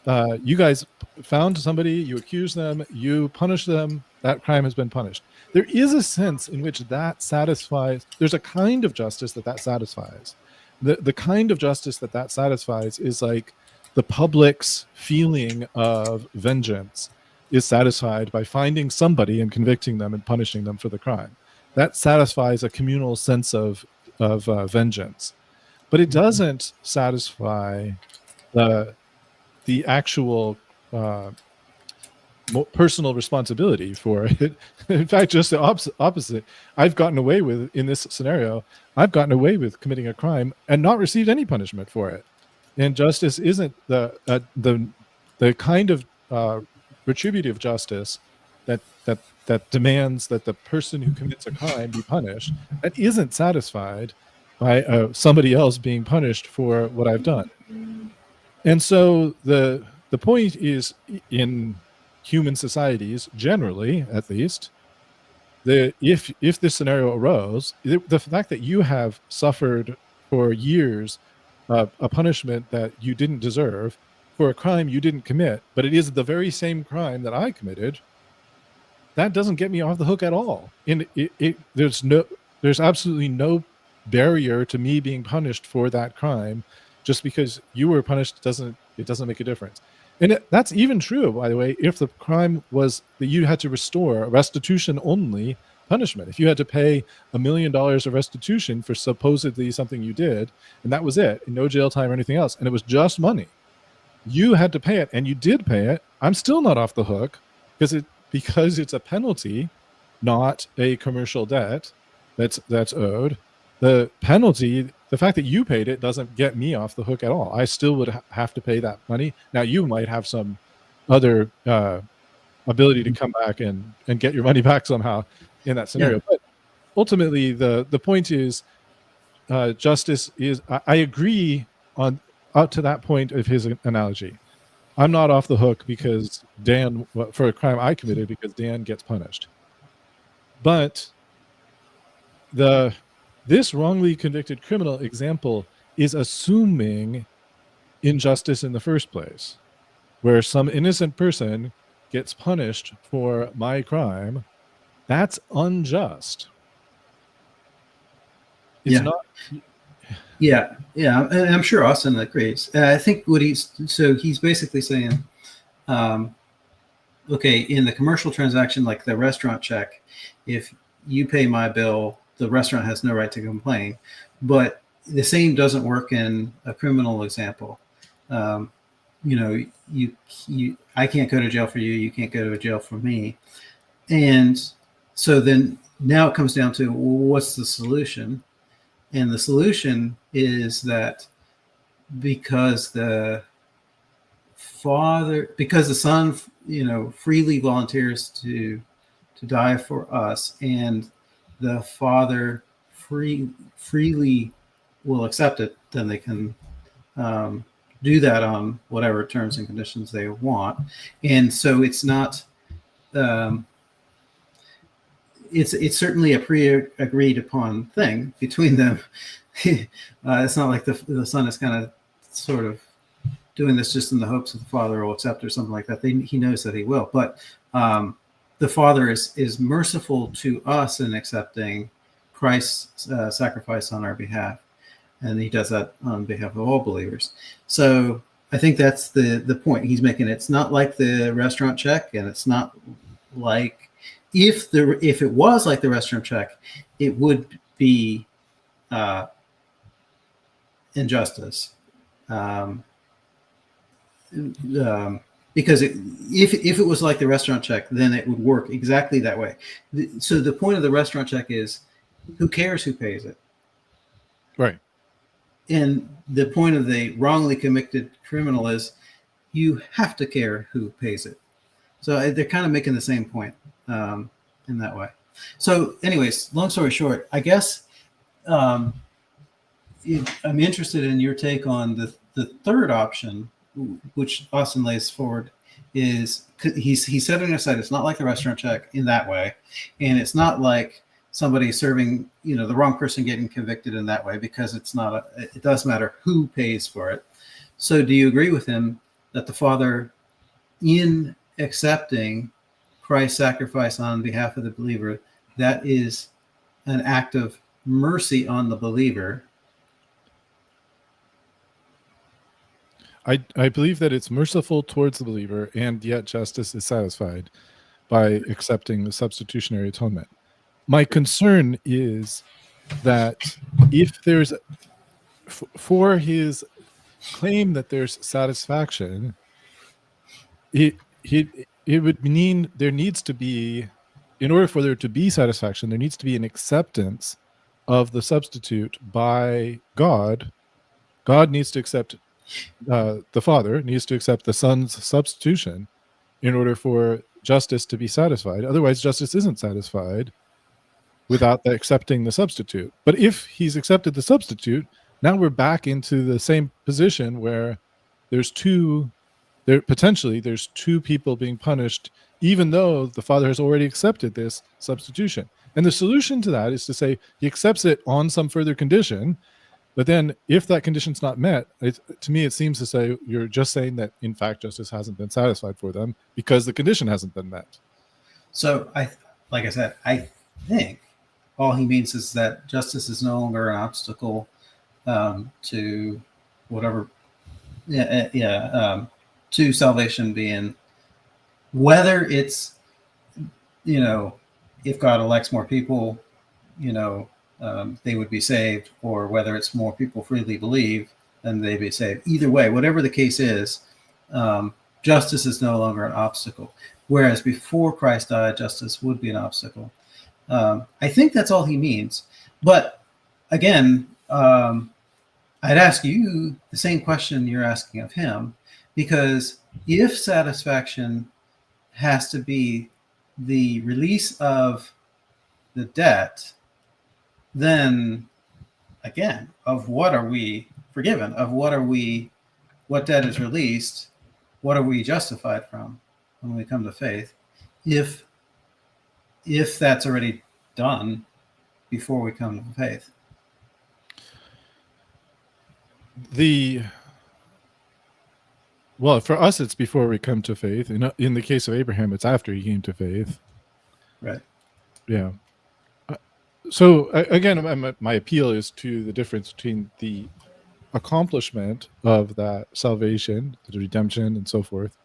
You guys found somebody, you accused them, you punished them, that crime has been punished. There is a sense in which that satisfies, there's a kind of justice that satisfies. The kind of justice that satisfies is like the public's feeling of vengeance is satisfied by finding somebody and convicting them and punishing them for the crime. That satisfies a communal sense of vengeance. But it doesn't satisfy the actual personal responsibility for it. In fact, just the opposite. I've gotten away with, in this scenario, I've gotten away with committing a crime and not received any punishment for it. And justice isn't the kind of retributive justice that demands that the person who commits a crime be punished. That isn't satisfied by somebody else being punished for what I've done. And so the point is, in human societies, generally at least, if this scenario arose, the fact that you have suffered for years a punishment that you didn't deserve for a crime you didn't commit, but it is the very same crime that I committed, that doesn't get me off the hook at all. And there's absolutely no barrier to me being punished for that crime. Just because you were punished it doesn't make a difference. And that's even true, by the way, if the crime was that you had to restore a restitution only punishment. If you had to pay $1 million of restitution for supposedly something you did, and that was it, and no jail time or anything else, and it was just money, you had to pay it, and you did pay it, I'm still not off the hook because it's a penalty, not a commercial debt that's owed. The penalty, the fact that you paid it, doesn't get me off the hook at all. I still would have to pay that money. Now, you might have some other ability to come back and get your money back somehow in that scenario. Yeah. But ultimately, the point is, justice is, I agree on up to that point of his analogy. I'm not off the hook because Dan, for a crime I committed, because Dan gets punished. But this wrongly convicted criminal example is assuming injustice in the first place, where some innocent person gets punished for my crime. That's unjust. It's not. Yeah, and I'm sure Austin agrees. I think he's basically saying, okay, in the commercial transaction, like the restaurant check, if you pay my bill, the restaurant has no right to complain. But the same doesn't work in a criminal example. I can't go to jail for you. You can't go to jail for me. And so then now it comes down to, well, what's the solution? And the solution is that because the Son, freely volunteers to die for us, and the Father freely will accept it, then they can do that on whatever terms and conditions they want. And so it's not it's certainly a pre-agreed upon thing between them. It's not like the Son is kind of sort of doing this just in the hopes that the Father will accept or something like that. He knows that he will, but the Father is merciful to us in accepting Christ's sacrifice on our behalf, and he does that on behalf of all believers. So I think that's the point he's making. It's not like the restaurant check, and it's not like if it was like the restaurant check, it would be injustice. Because if it was like the restaurant check, then it would work exactly that way. So the point of the restaurant check is, who cares who pays it? Right. And the point of the wrongly convicted criminal is, you have to care who pays it. So they're kind of making the same point in that way. So anyways, long story short, I guess I'm interested in your take on the third option, which Austin lays forward, is he's setting aside. It's not like the restaurant check in that way, and it's not like somebody serving the wrong person getting convicted in that way, because it does matter who pays for it. So do you agree with him that the Father, in accepting Christ's sacrifice on behalf of the believer, that is an act of mercy on the believer? I believe that it's merciful towards the believer, and yet justice is satisfied by accepting the substitutionary atonement. My concern is that if there's, for his claim that there's satisfaction, it would mean there needs to be, in order for there to be satisfaction, there needs to be an acceptance of the substitute by God. God needs to accept, the Father needs to accept the Son's substitution in order for justice to be satisfied. Otherwise, justice isn't satisfied without accepting the substitute. But if he's accepted the substitute, now we're back into the same position where there's potentially two people being punished, even though the Father has already accepted this substitution. And the solution to that is to say he accepts it on some further condition. But then if that condition's not met, to me, it seems to say you're just saying that, in fact, justice hasn't been satisfied for them because the condition hasn't been met. So like I said, I think all he means is that justice is no longer an obstacle to whatever, to salvation being, whether it's, if God elects more people, they would be saved, or whether it's more people freely believe, then they'd be saved. Either way, whatever the case is, justice is no longer an obstacle. Whereas before Christ died, justice would be an obstacle. I think that's all he means. But again, I'd ask you the same question you're asking of him, because if satisfaction has to be the release of the debt, then again, of what are we forgiven? Of what debt is released? What are we justified from when we come to faith? If that's already done before we come to faith. Well, for us, it's before we come to faith. In the case of Abraham, it's after he came to faith. Right. Yeah. So again, my appeal is to the difference between the accomplishment of that salvation, the redemption, and so forth,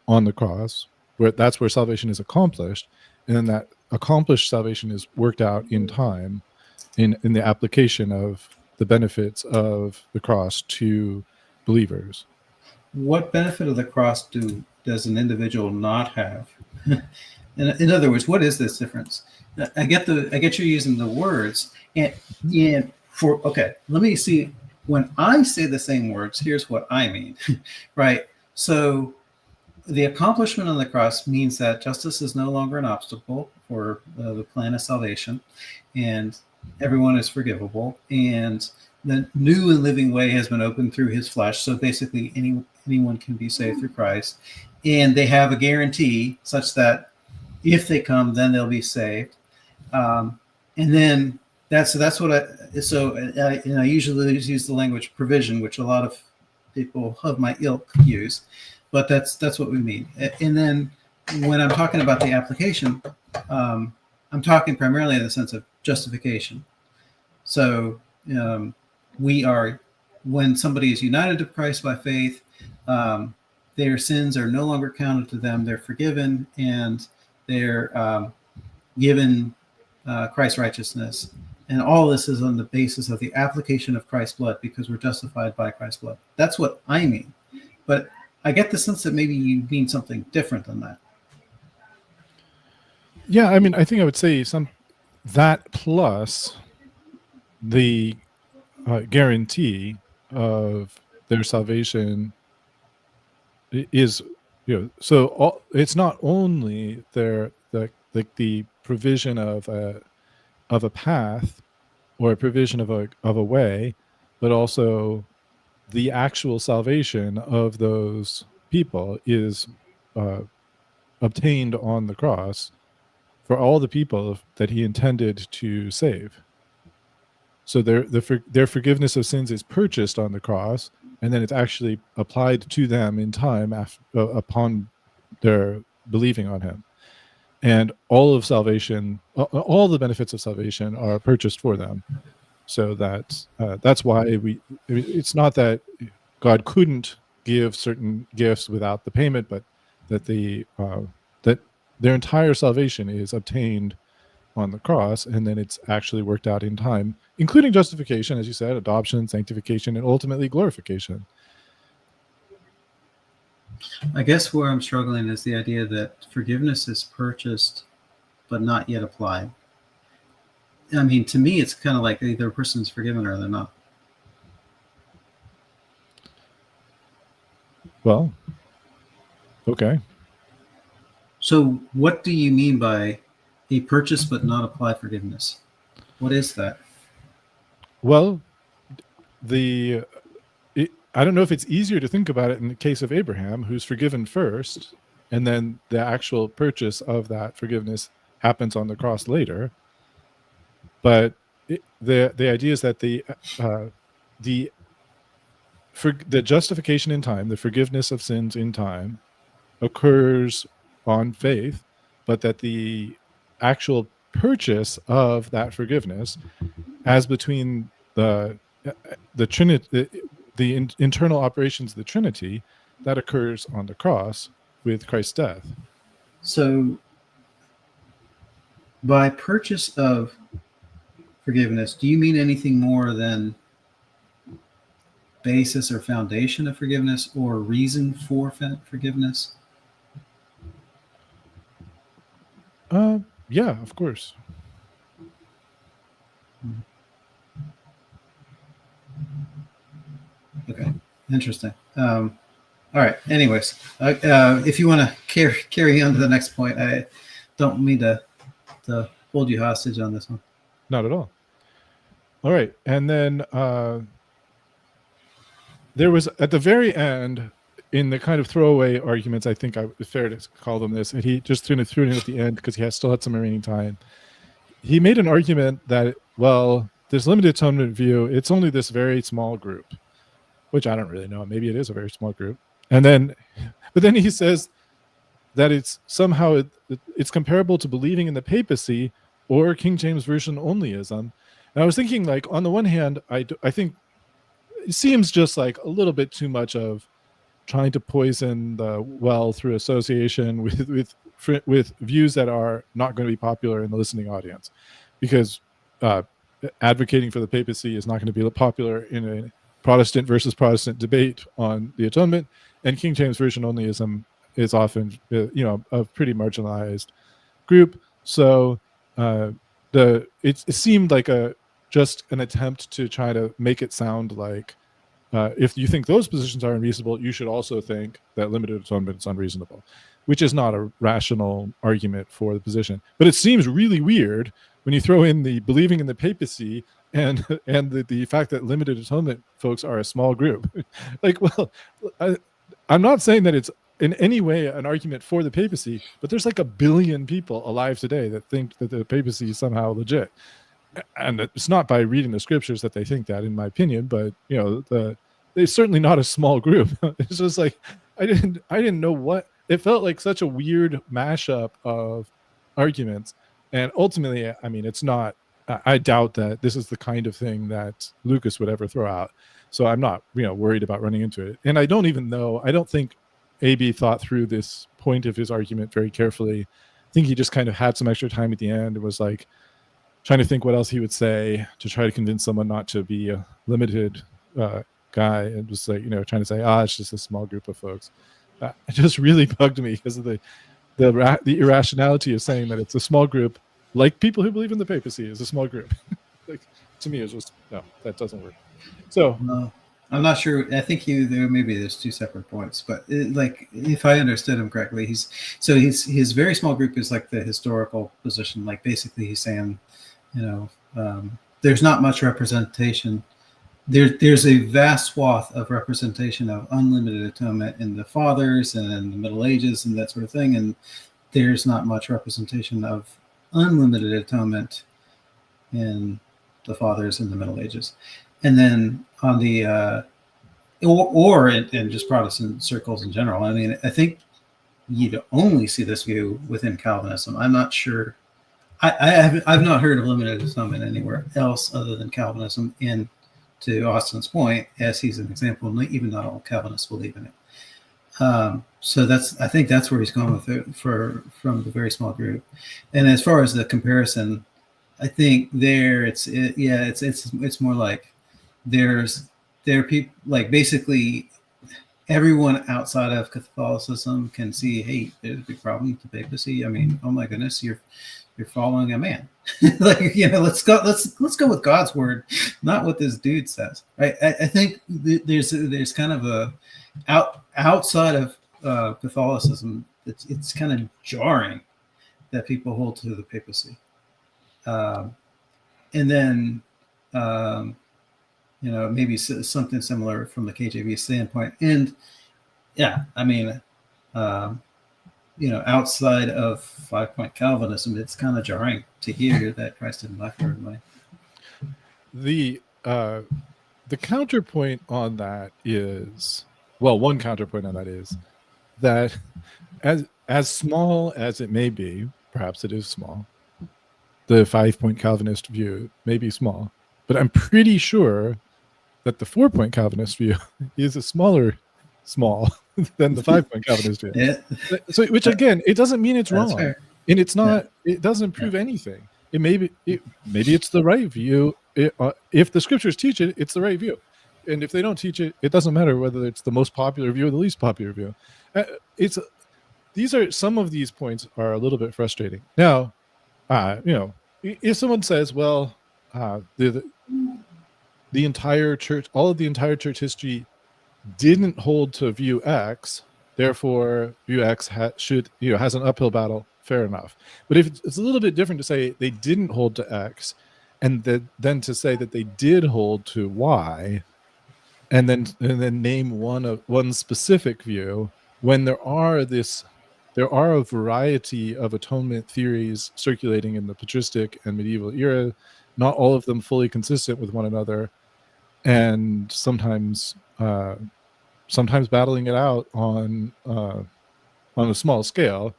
on the cross, that's where salvation is accomplished, and then that accomplished salvation is worked out in time, in the application of the benefits of the cross to believers. What benefit of the cross does an individual not have? In other words, what is this difference? I get you're using the words, and let me see when I say the same words, here's what I mean, right? So the accomplishment on the cross means that justice is no longer an obstacle for the plan of salvation, and everyone is forgivable, and the new and living way has been opened through his flesh. So basically, anyone can be saved through Christ, and they have a guarantee such that if they come, then they'll be saved. And then that's what I usually use the language provision, which a lot of people of my ilk use, but that's what we mean. And then when I'm talking about the application, I'm talking primarily in the sense of justification. So we are, when somebody is united to Christ by faith, their sins are no longer counted to them. They're forgiven, and they're given Christ's righteousness. And all this is on the basis of the application of Christ's blood, because we're justified by Christ's blood. That's what I mean. But I get the sense that maybe you mean something different than that. Yeah, I mean, I think I would say that plus the guarantee of their salvation is, so it's not only the provision of a path or a provision of a way, but also the actual salvation of those people is obtained on the cross for all the people that he intended to save. So their forgiveness of sins is purchased on the cross, and then it's actually applied to them in time upon their believing on him. And all of salvation, all the benefits of salvation are purchased for them. So that's why it's not that God couldn't give certain gifts without the payment, but that that their entire salvation is obtained on the cross, and then it's actually worked out in time, including justification, as you said, adoption, sanctification, and ultimately glorification. I guess where I'm struggling is the idea that forgiveness is purchased but not yet applied. I mean, to me, it's kind of like either a person's forgiven or they're not. Well, okay. So what do you mean by a purchase but not applied forgiveness? What is that? Well, I don't know if it's easier to think about it in the case of Abraham, who's forgiven first, and then the actual purchase of that forgiveness happens on the cross later. But the idea is that the justification in time, the forgiveness of sins in time, occurs on faith, but that the actual purchase of that forgiveness, as between the Trinity, the internal operations of the Trinity, that occurs on the cross with Christ's death. So, by purchase of forgiveness, do you mean anything more than basis or foundation of forgiveness, or reason for forgiveness? Yeah, of course. Okay, interesting. All right. Anyways, if you want to carry on to the next point, I don't mean to hold you hostage on this one. Not at all. All right, and then there was at the very end, in the kind of throwaway arguments, I think it's fair to call them this, and he just threw it in at the end because he still had some remaining time. He made an argument that, well, this limited atonement view, it's only this very small group, which I don't really know. Maybe it is a very small group. But then he says that it's somehow it's comparable to believing in the papacy or King James Version onlyism. And I was thinking, like, on the one hand, I think it seems just like a little bit too much of trying to poison the well through association with views that are not going to be popular in the listening audience, because advocating for the papacy is not going to be popular in a Protestant versus Protestant debate on the atonement, and King James Version onlyism is often a pretty marginalized group. So it seemed like just an attempt to try to make it sound like if you think those positions are unreasonable, you should also think that limited atonement is unreasonable, which is not a rational argument for the position. But it seems really weird when you throw in the believing in the papacy and the fact that limited atonement folks are a small group. Like, well, I'm not saying that it's in any way an argument for the papacy, but there's like 1 billion people alive today that think that the papacy is somehow legit. And it's not by reading the scriptures that they think that, in my opinion, but they're certainly not a small group. It's just like I didn't know what it felt like, such a weird mashup of arguments. And ultimately, I mean, it's not, I doubt that this is the kind of thing that Lucas would ever throw out. So I'm not, worried about running into it. And I don't think AB thought through this point of his argument very carefully. I think he just kind of had some extra time at the end and was like trying to think what else he would say to try to convince someone not to be a limited guy, and was like, trying to say, it's just a small group of folks. It just really bugged me because of the irrationality of saying that it's a small group, like people who believe in the papacy is a small group. Like, to me, it's just, no, that doesn't work. So I'm not sure. I think maybe there's two separate points, but like, if I understood him correctly, his very small group is like the historical position. Like, basically he's saying, there's not much representation. There's a vast swath of representation of unlimited atonement in the fathers and in the Middle Ages and that sort of thing, and there's not much representation of unlimited atonement in the fathers in the Middle Ages. And then on the or in just Protestant circles in general, I mean, I think you'd only see this view within Calvinism. I'm not sure. I've not heard of limited atonement anywhere else other than Calvinism. And to Austin's point, as he's an example, even not all Calvinists believe in it. So I think that's where he's going with it from the very small group. And as far as the comparison, I think it's more like there are people, like, basically everyone outside of Catholicism can see, hey, there's a big problem with the papacy. I mean, oh my goodness, you're following a man. Like, let's go with God's word, not what this dude says. Right? I think there's kind of a outside of Catholicism, it's kind of jarring that people hold to the papacy. And then maybe something similar from the KJV standpoint. And yeah, I mean, outside of 5-point Calvinism, it's kind of jarring to hear that Christ didn't die for everybody. The counterpoint on that is, one counterpoint on that is that as small as it may be, perhaps it is small, the 5-point Calvinist view may be small, but I'm pretty sure that the 4-point Calvinist view is a small than the 5-point Calvinist view. Yeah. So, which again, it doesn't mean it's wrong, fair. And it's not. Yeah. It doesn't prove anything. It maybe it's the right view. If the scriptures teach it, it's the right view, and if they don't teach it, it doesn't matter whether it's the most popular view or the least popular view. Some of these points are a little bit frustrating. Now, if someone says, well, the entire church, all of the entire church history didn't hold to view X, therefore view X has an uphill battle, fair enough. But if it's a little bit different to say they didn't hold to X, and then to say that they did hold to Y, and then name one specific view, when there are a variety of atonement theories circulating in the patristic and medieval era, not all of them fully consistent with one another, and sometimes battling it out on a small scale.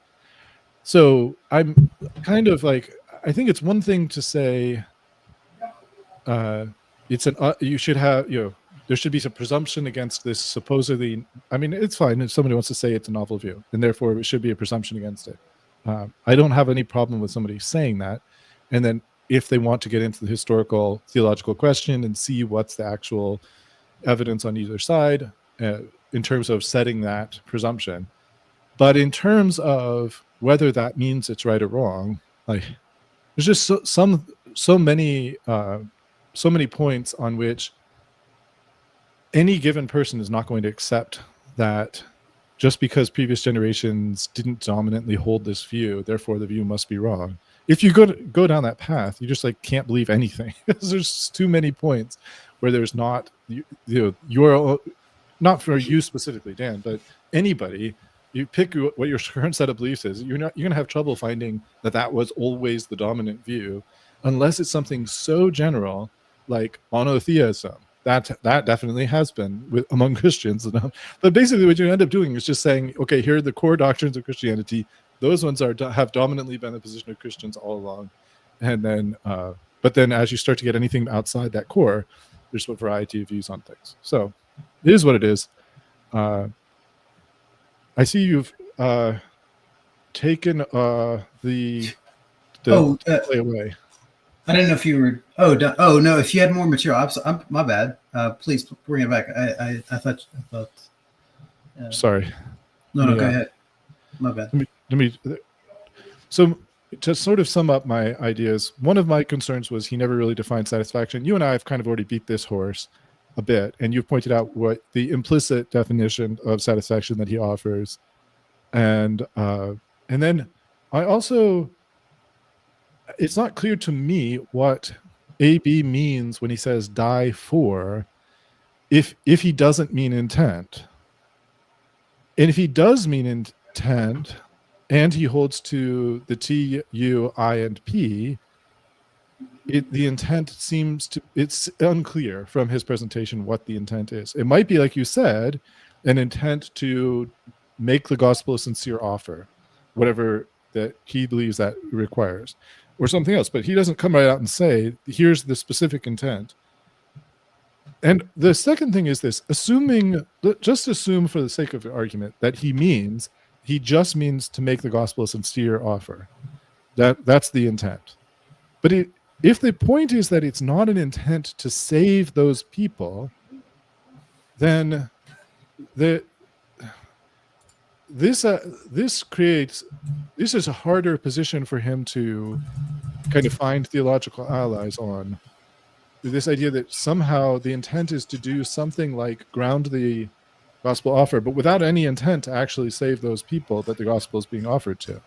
So I'm kind of like, I think it's one thing to say you should have, there should be some presumption against this supposedly. I mean, it's fine if somebody wants to say it's a novel view, and therefore it should be a presumption against it. I don't have any problem with somebody saying that. And then if they want to get into the historical theological question and see what's the actual evidence on either side in terms of setting that presumption. But in terms of whether that means it's right or wrong, like, there's just so many so many points on which any given person is not going to accept that just because previous generations didn't dominantly hold this view, therefore the view must be wrong. If you go down that path, you just like can't believe anything. There's too many points where there's not, you're not for you specifically, Dan, but anybody. You pick what your current set of beliefs is. You're gonna have trouble finding that was always the dominant view, unless it's something so general like monotheism. That definitely has been among Christians. But basically what you end up doing is just saying, okay, here are the core doctrines of Christianity. Those ones have dominantly been the position of Christians all along. And then, but then as you start to get anything outside that core, there's a variety of views on things. So it is what it is. I see you've taken the play away. I didn't know if you were. Oh no! If you had more material, I'm my bad. Please bring it back. I thought. Sorry. No, go ahead. My bad. So to sort of sum up my ideas, one of my concerns was he never really defined satisfaction. You and I have kind of already beat this horse a bit, and you've pointed out what the implicit definition of satisfaction that he offers, and then I also. It's not clear to me what AB means when he says die for, if he doesn't mean intent. And if he does mean intent, and he holds to the T, U, I, and P, the intent seems to, it's unclear from his presentation what the intent is. It might be, like you said, an intent to make the gospel a sincere offer, whatever that he believes that requires, or something else. But he doesn't come right out and say, here's the specific intent. And the second thing is this: just assume for the sake of argument that he just means to make the gospel a sincere offer. That's the intent. But if the point is that it's not an intent to save those people, then this is a harder position for him to kind of find theological allies on. This idea that somehow the intent is to do something like ground the gospel offer, but without any intent to actually save those people that the gospel is being offered to.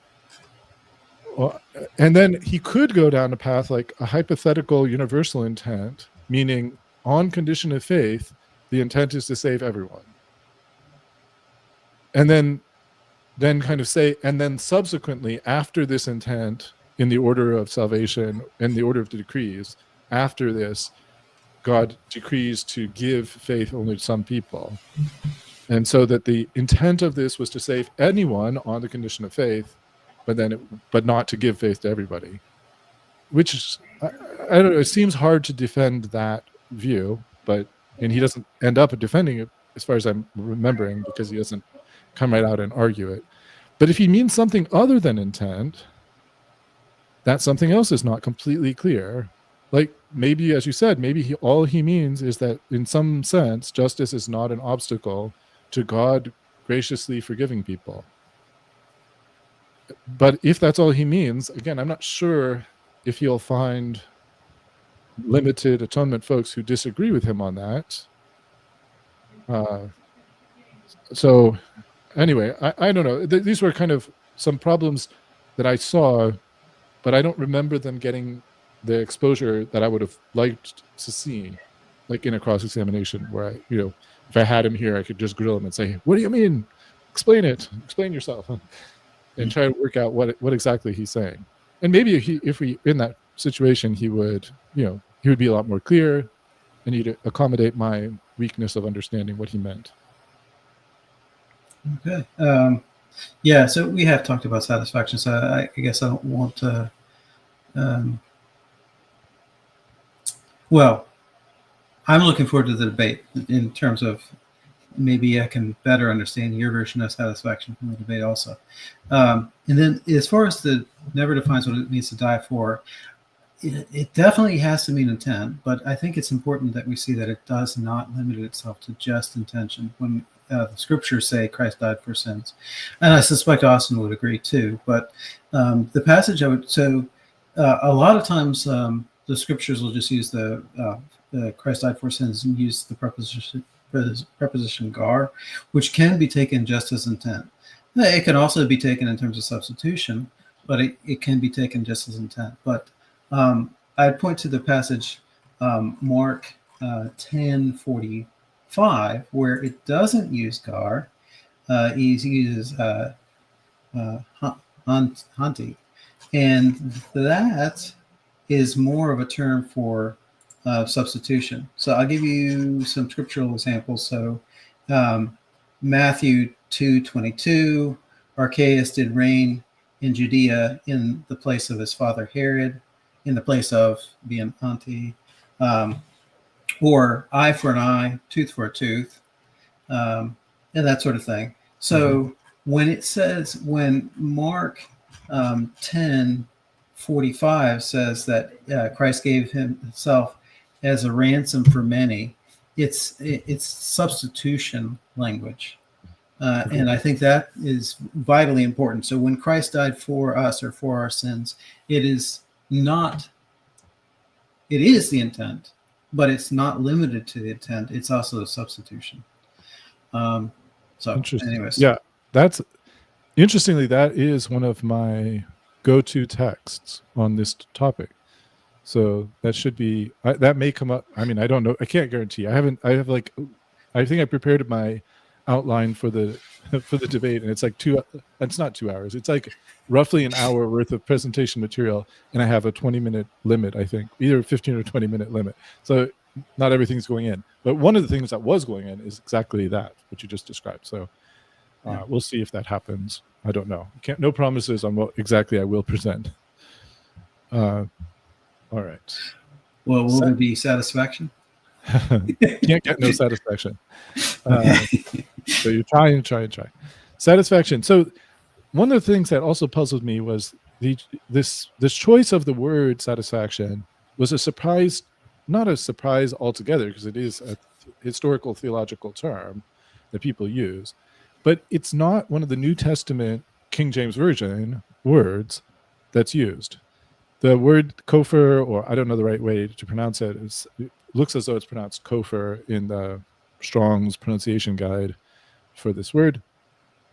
And then he could go down a path like a hypothetical universal intent, meaning on condition of faith, the intent is to save everyone. And then kind of say, and then subsequently after this intent, in the order of salvation, in the order of the decrees, after this, God decrees to give faith only to some people. And so that the intent of this was to save anyone on the condition of faith, but not to give faith to everybody. Which is, I don't know, it seems hard to defend that view, and he doesn't end up defending it as far as I'm remembering, because he doesn't come right out and argue it. But if he means something other than intent, that something else is not completely clear. Like maybe, as you said, all he means is that in some sense, justice is not an obstacle to God graciously forgiving people. But if that's all he means, again, I'm not sure if he'll find limited atonement folks who disagree with him on that. So anyway, I don't know. These were kind of some problems that I saw, but I don't remember them getting the exposure that I would have liked to see, like in a cross-examination where if I had him here, I could just grill him and say, what do you mean? Explain it. Explain yourself. And try to work out what exactly he's saying. And maybe if we in that situation, he would be a lot more clear, and he'd accommodate my weakness of understanding what he meant. Okay. Yeah, so we have talked about satisfaction, so I guess I don't want to. Well, I'm looking forward to the debate in terms of maybe I can better understand your version of satisfaction from the debate also. And then as far as the never defines what it means to die for, it definitely has to mean intent, but I think it's important that we see that it does not limit itself to just intention. When the scriptures say Christ died for sins, and I suspect Austin would agree too, but the passage a lot of times the scriptures will just use the Christ died for sins and use the preposition gar, which can be taken just as intent. It can also be taken in terms of substitution, but it can be taken just as intent. But I'd point to the passage Mark 10:45, where it doesn't use gar. He uses hanti, and that is more of a term for substitution. So I'll give you some scriptural examples. So Matthew 2:22, Archelaus did reign in Judea in the place of his father Herod, in the place of being anti, or eye for an eye, tooth for a tooth, and that sort of thing. So when it says, when Mark 10:45 says that Christ gave himself as a ransom for many, it's substitution language. And I think that is vitally important. So when Christ died for us or for our sins, it is the intent, but it's not limited to the intent. It's also a substitution. So anyways. Yeah, that's interestingly, that is one of my go-to texts on this topic. So that should be, that may come up. I mean, I don't know. I can't guarantee. I think I prepared my outline for the debate, and it's like it's not 2 hours. It's like roughly an hour worth of presentation material, and I have a 20-minute limit, I think, either 15 or 20-minute limit. So not everything's going in, but one of the things that was going in is exactly that, what you just described. So we'll see if that happens. I don't know. No promises on what exactly I will present. All right. Well, will there be satisfaction? Can't get no satisfaction. So you try and try and try. Satisfaction. So one of the things that also puzzled me was this choice of the word satisfaction was a surprise, not a surprise altogether, because it is a historical theological term that people use, but it's not one of the New Testament King James Version words that's used. The word kofar, or I don't know the right way to pronounce it, it looks as though it's pronounced kofar in the Strong's pronunciation guide for this word,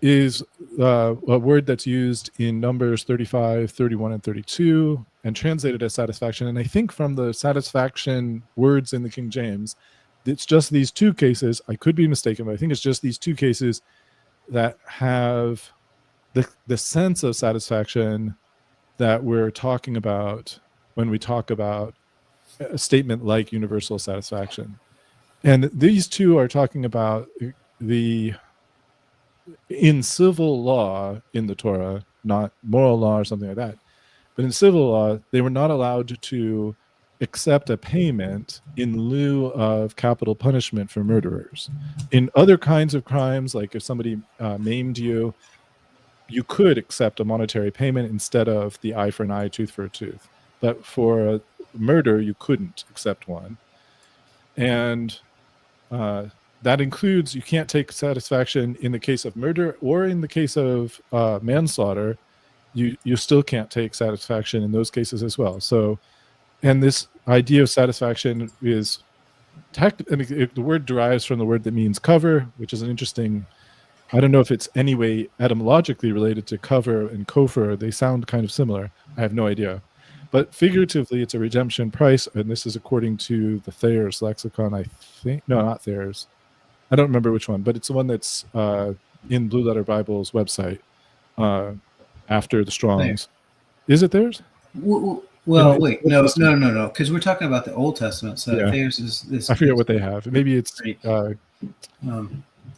is a word that's used in Numbers 35, 31, and 32, and translated as satisfaction. And I think from the satisfaction words in the King James, it's just these two cases. I could be mistaken, but I think it's just these two cases that have the sense of satisfaction that we're talking about when we talk about a statement like universal satisfaction. And these two are talking about in civil law in the Torah, not moral law or something like that, but in civil law, they were not allowed to accept a payment in lieu of capital punishment for murderers. In other kinds of crimes, like if somebody maimed you, you could accept a monetary payment instead of the eye for an eye, tooth for a tooth. But for murder, you couldn't accept one. And that includes, you can't take satisfaction in the case of murder, or in the case of manslaughter, you still can't take satisfaction in those cases as well. So, and this idea of satisfaction is, the word derives from the word that means cover, which is an interesting, I don't know if it's any way etymologically related to cover and kofar. They sound kind of similar. I have no idea. But figuratively, it's a redemption price, and this is according to the Thayer's lexicon, I think. No, not Thayer's. I don't remember which one, but it's the one that's in Blue Letter Bible's website after the Strong's. Is it theirs? Well, wait, no, because we're talking about the Old Testament. So Thayer's is I forget what they have. Maybe it's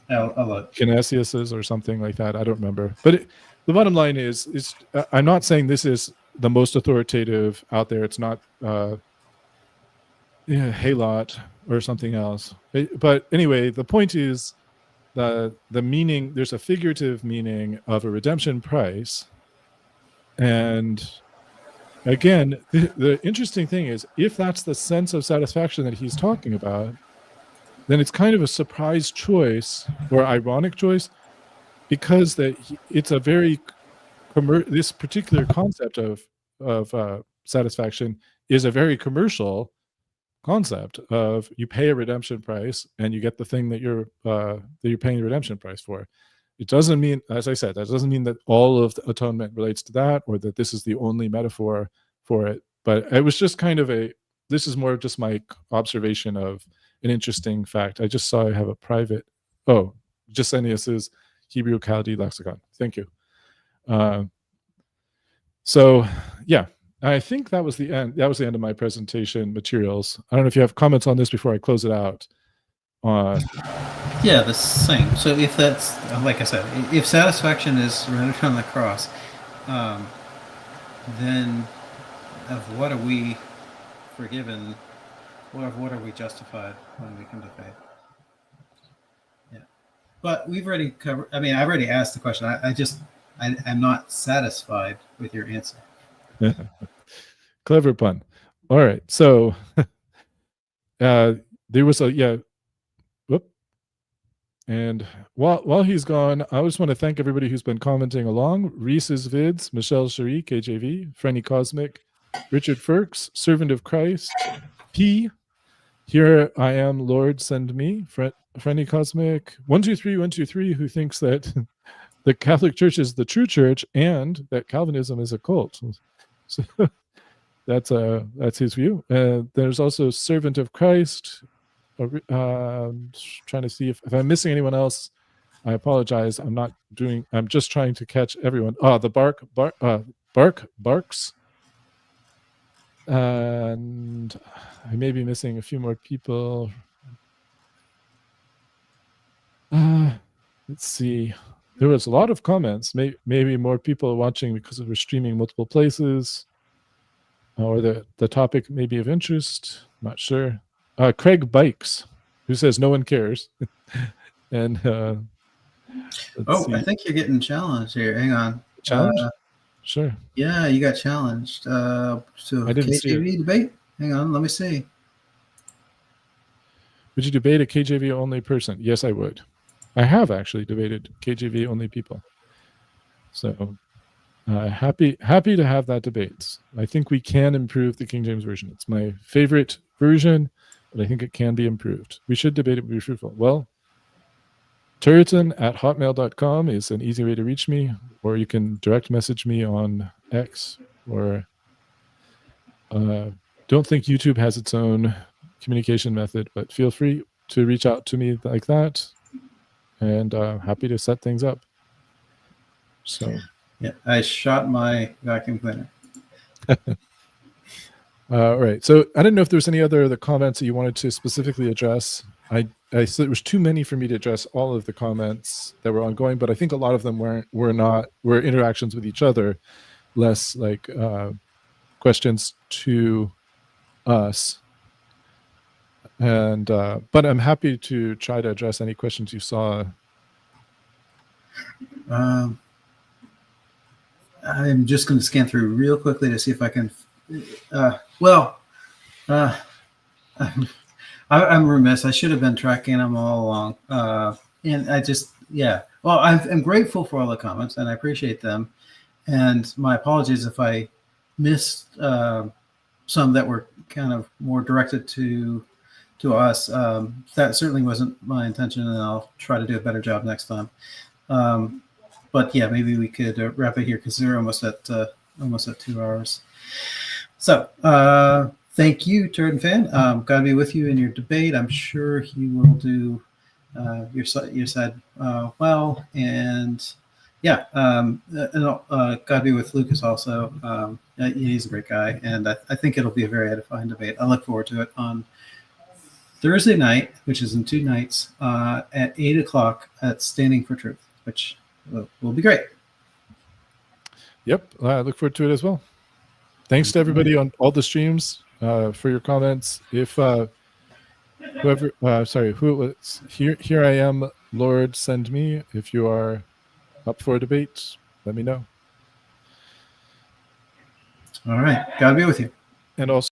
Canisius's or something like that. I don't remember. But the bottom line is I'm not saying this is the most authoritative out there. It's not Halot or something else. But anyway, the point is the meaning, there's a figurative meaning of a redemption price. And again, the interesting thing is, if that's the sense of satisfaction that he's talking about, then it's kind of a surprise choice or ironic choice, because it's a very this particular concept of satisfaction is a very commercial concept of you pay a redemption price and you get the thing that you're paying the redemption price for. It doesn't mean, as I said, that doesn't mean that all of the atonement relates to that or that this is the only metaphor for it. But it was just kind of this is more of just my observation of an interesting fact. I just saw I have a private, Jusenius's Hebrew Chaldee lexicon. Thank you. So yeah, I think that was the end. That was the end of my presentation materials. I don't know if you have comments on this before I close it out. Yeah, the same. So if that's, like I said, if satisfaction is rendered on the cross, then of what are we forgiven? What are we justified when we come to faith? Yeah, but we've already covered. I mean, I've already asked the question. I'm not satisfied with your answer. Clever pun. All right, so there was a whoop. And while he's gone, I just want to thank everybody who's been commenting along. Reese's Vids, Michelle Cherie, KJV, Frenny Cosmic, Richard Firks, Servant of Christ, P. Here I am, Lord, send me. Frenny Cosmic, 123, who thinks that the Catholic Church is the true church and that Calvinism is a cult. So that's his view. There's also Servant of Christ. Trying to see if I'm missing anyone else. I apologize. I'm just trying to catch everyone. The Bark barks. And I may be missing a few more people. Let's see. There was a lot of comments. Maybe more people are watching because we're streaming multiple places. Or the topic may be of interest. Not sure. Craig Bikes, who says no one cares. And I think you're getting challenged here. Hang on. Challenge? Sure. Yeah, you got challenged. So I didn't KJV debate? Hang on, let me see. Would you debate a KJV only person? Yes, I would. I have actually debated KJV only people. So happy to have that debate. I think we can improve the King James Version. It's my favorite version, but I think it can be improved. We should debate it, be fruitful. Well, Turretin@hotmail.com is an easy way to reach me, or you can direct message me on X, or don't think YouTube has its own communication method, but feel free to reach out to me like that, and happy to set things up. So yeah, I shot my vacuum cleaner. All right. So I didn't know if there's any other comments that you wanted to specifically address. I said it was too many for me to address all of the comments that were ongoing, but I think a lot of them were interactions with each other, less like questions to us. And but I'm happy to try to address any questions you saw. I'm just going to scan through real quickly to see if I can. I'm remiss. I should have been tracking them all along. And I just, yeah. Well, I'm grateful for all the comments, and I appreciate them. And my apologies if I missed some that were kind of more directed to us. That certainly wasn't my intention, and I'll try to do a better job next time. But yeah, maybe we could wrap it here because we're almost at 2 hours. So thank you, TurretinFan. God be with you in your debate. I'm sure he will do your side well. And yeah, God be with Lucas also. He's a great guy, and I think it'll be a very edifying debate. I look forward to it on Thursday night, which is in 2 nights, at 8 o'clock at Standing for Truth, which will be great. Yep, I look forward to it as well. Thanks to everybody on all the streams for your comments. If who it was, here I am, Lord, send me. If you are up for a debate, let me know. All right. God be with you. And also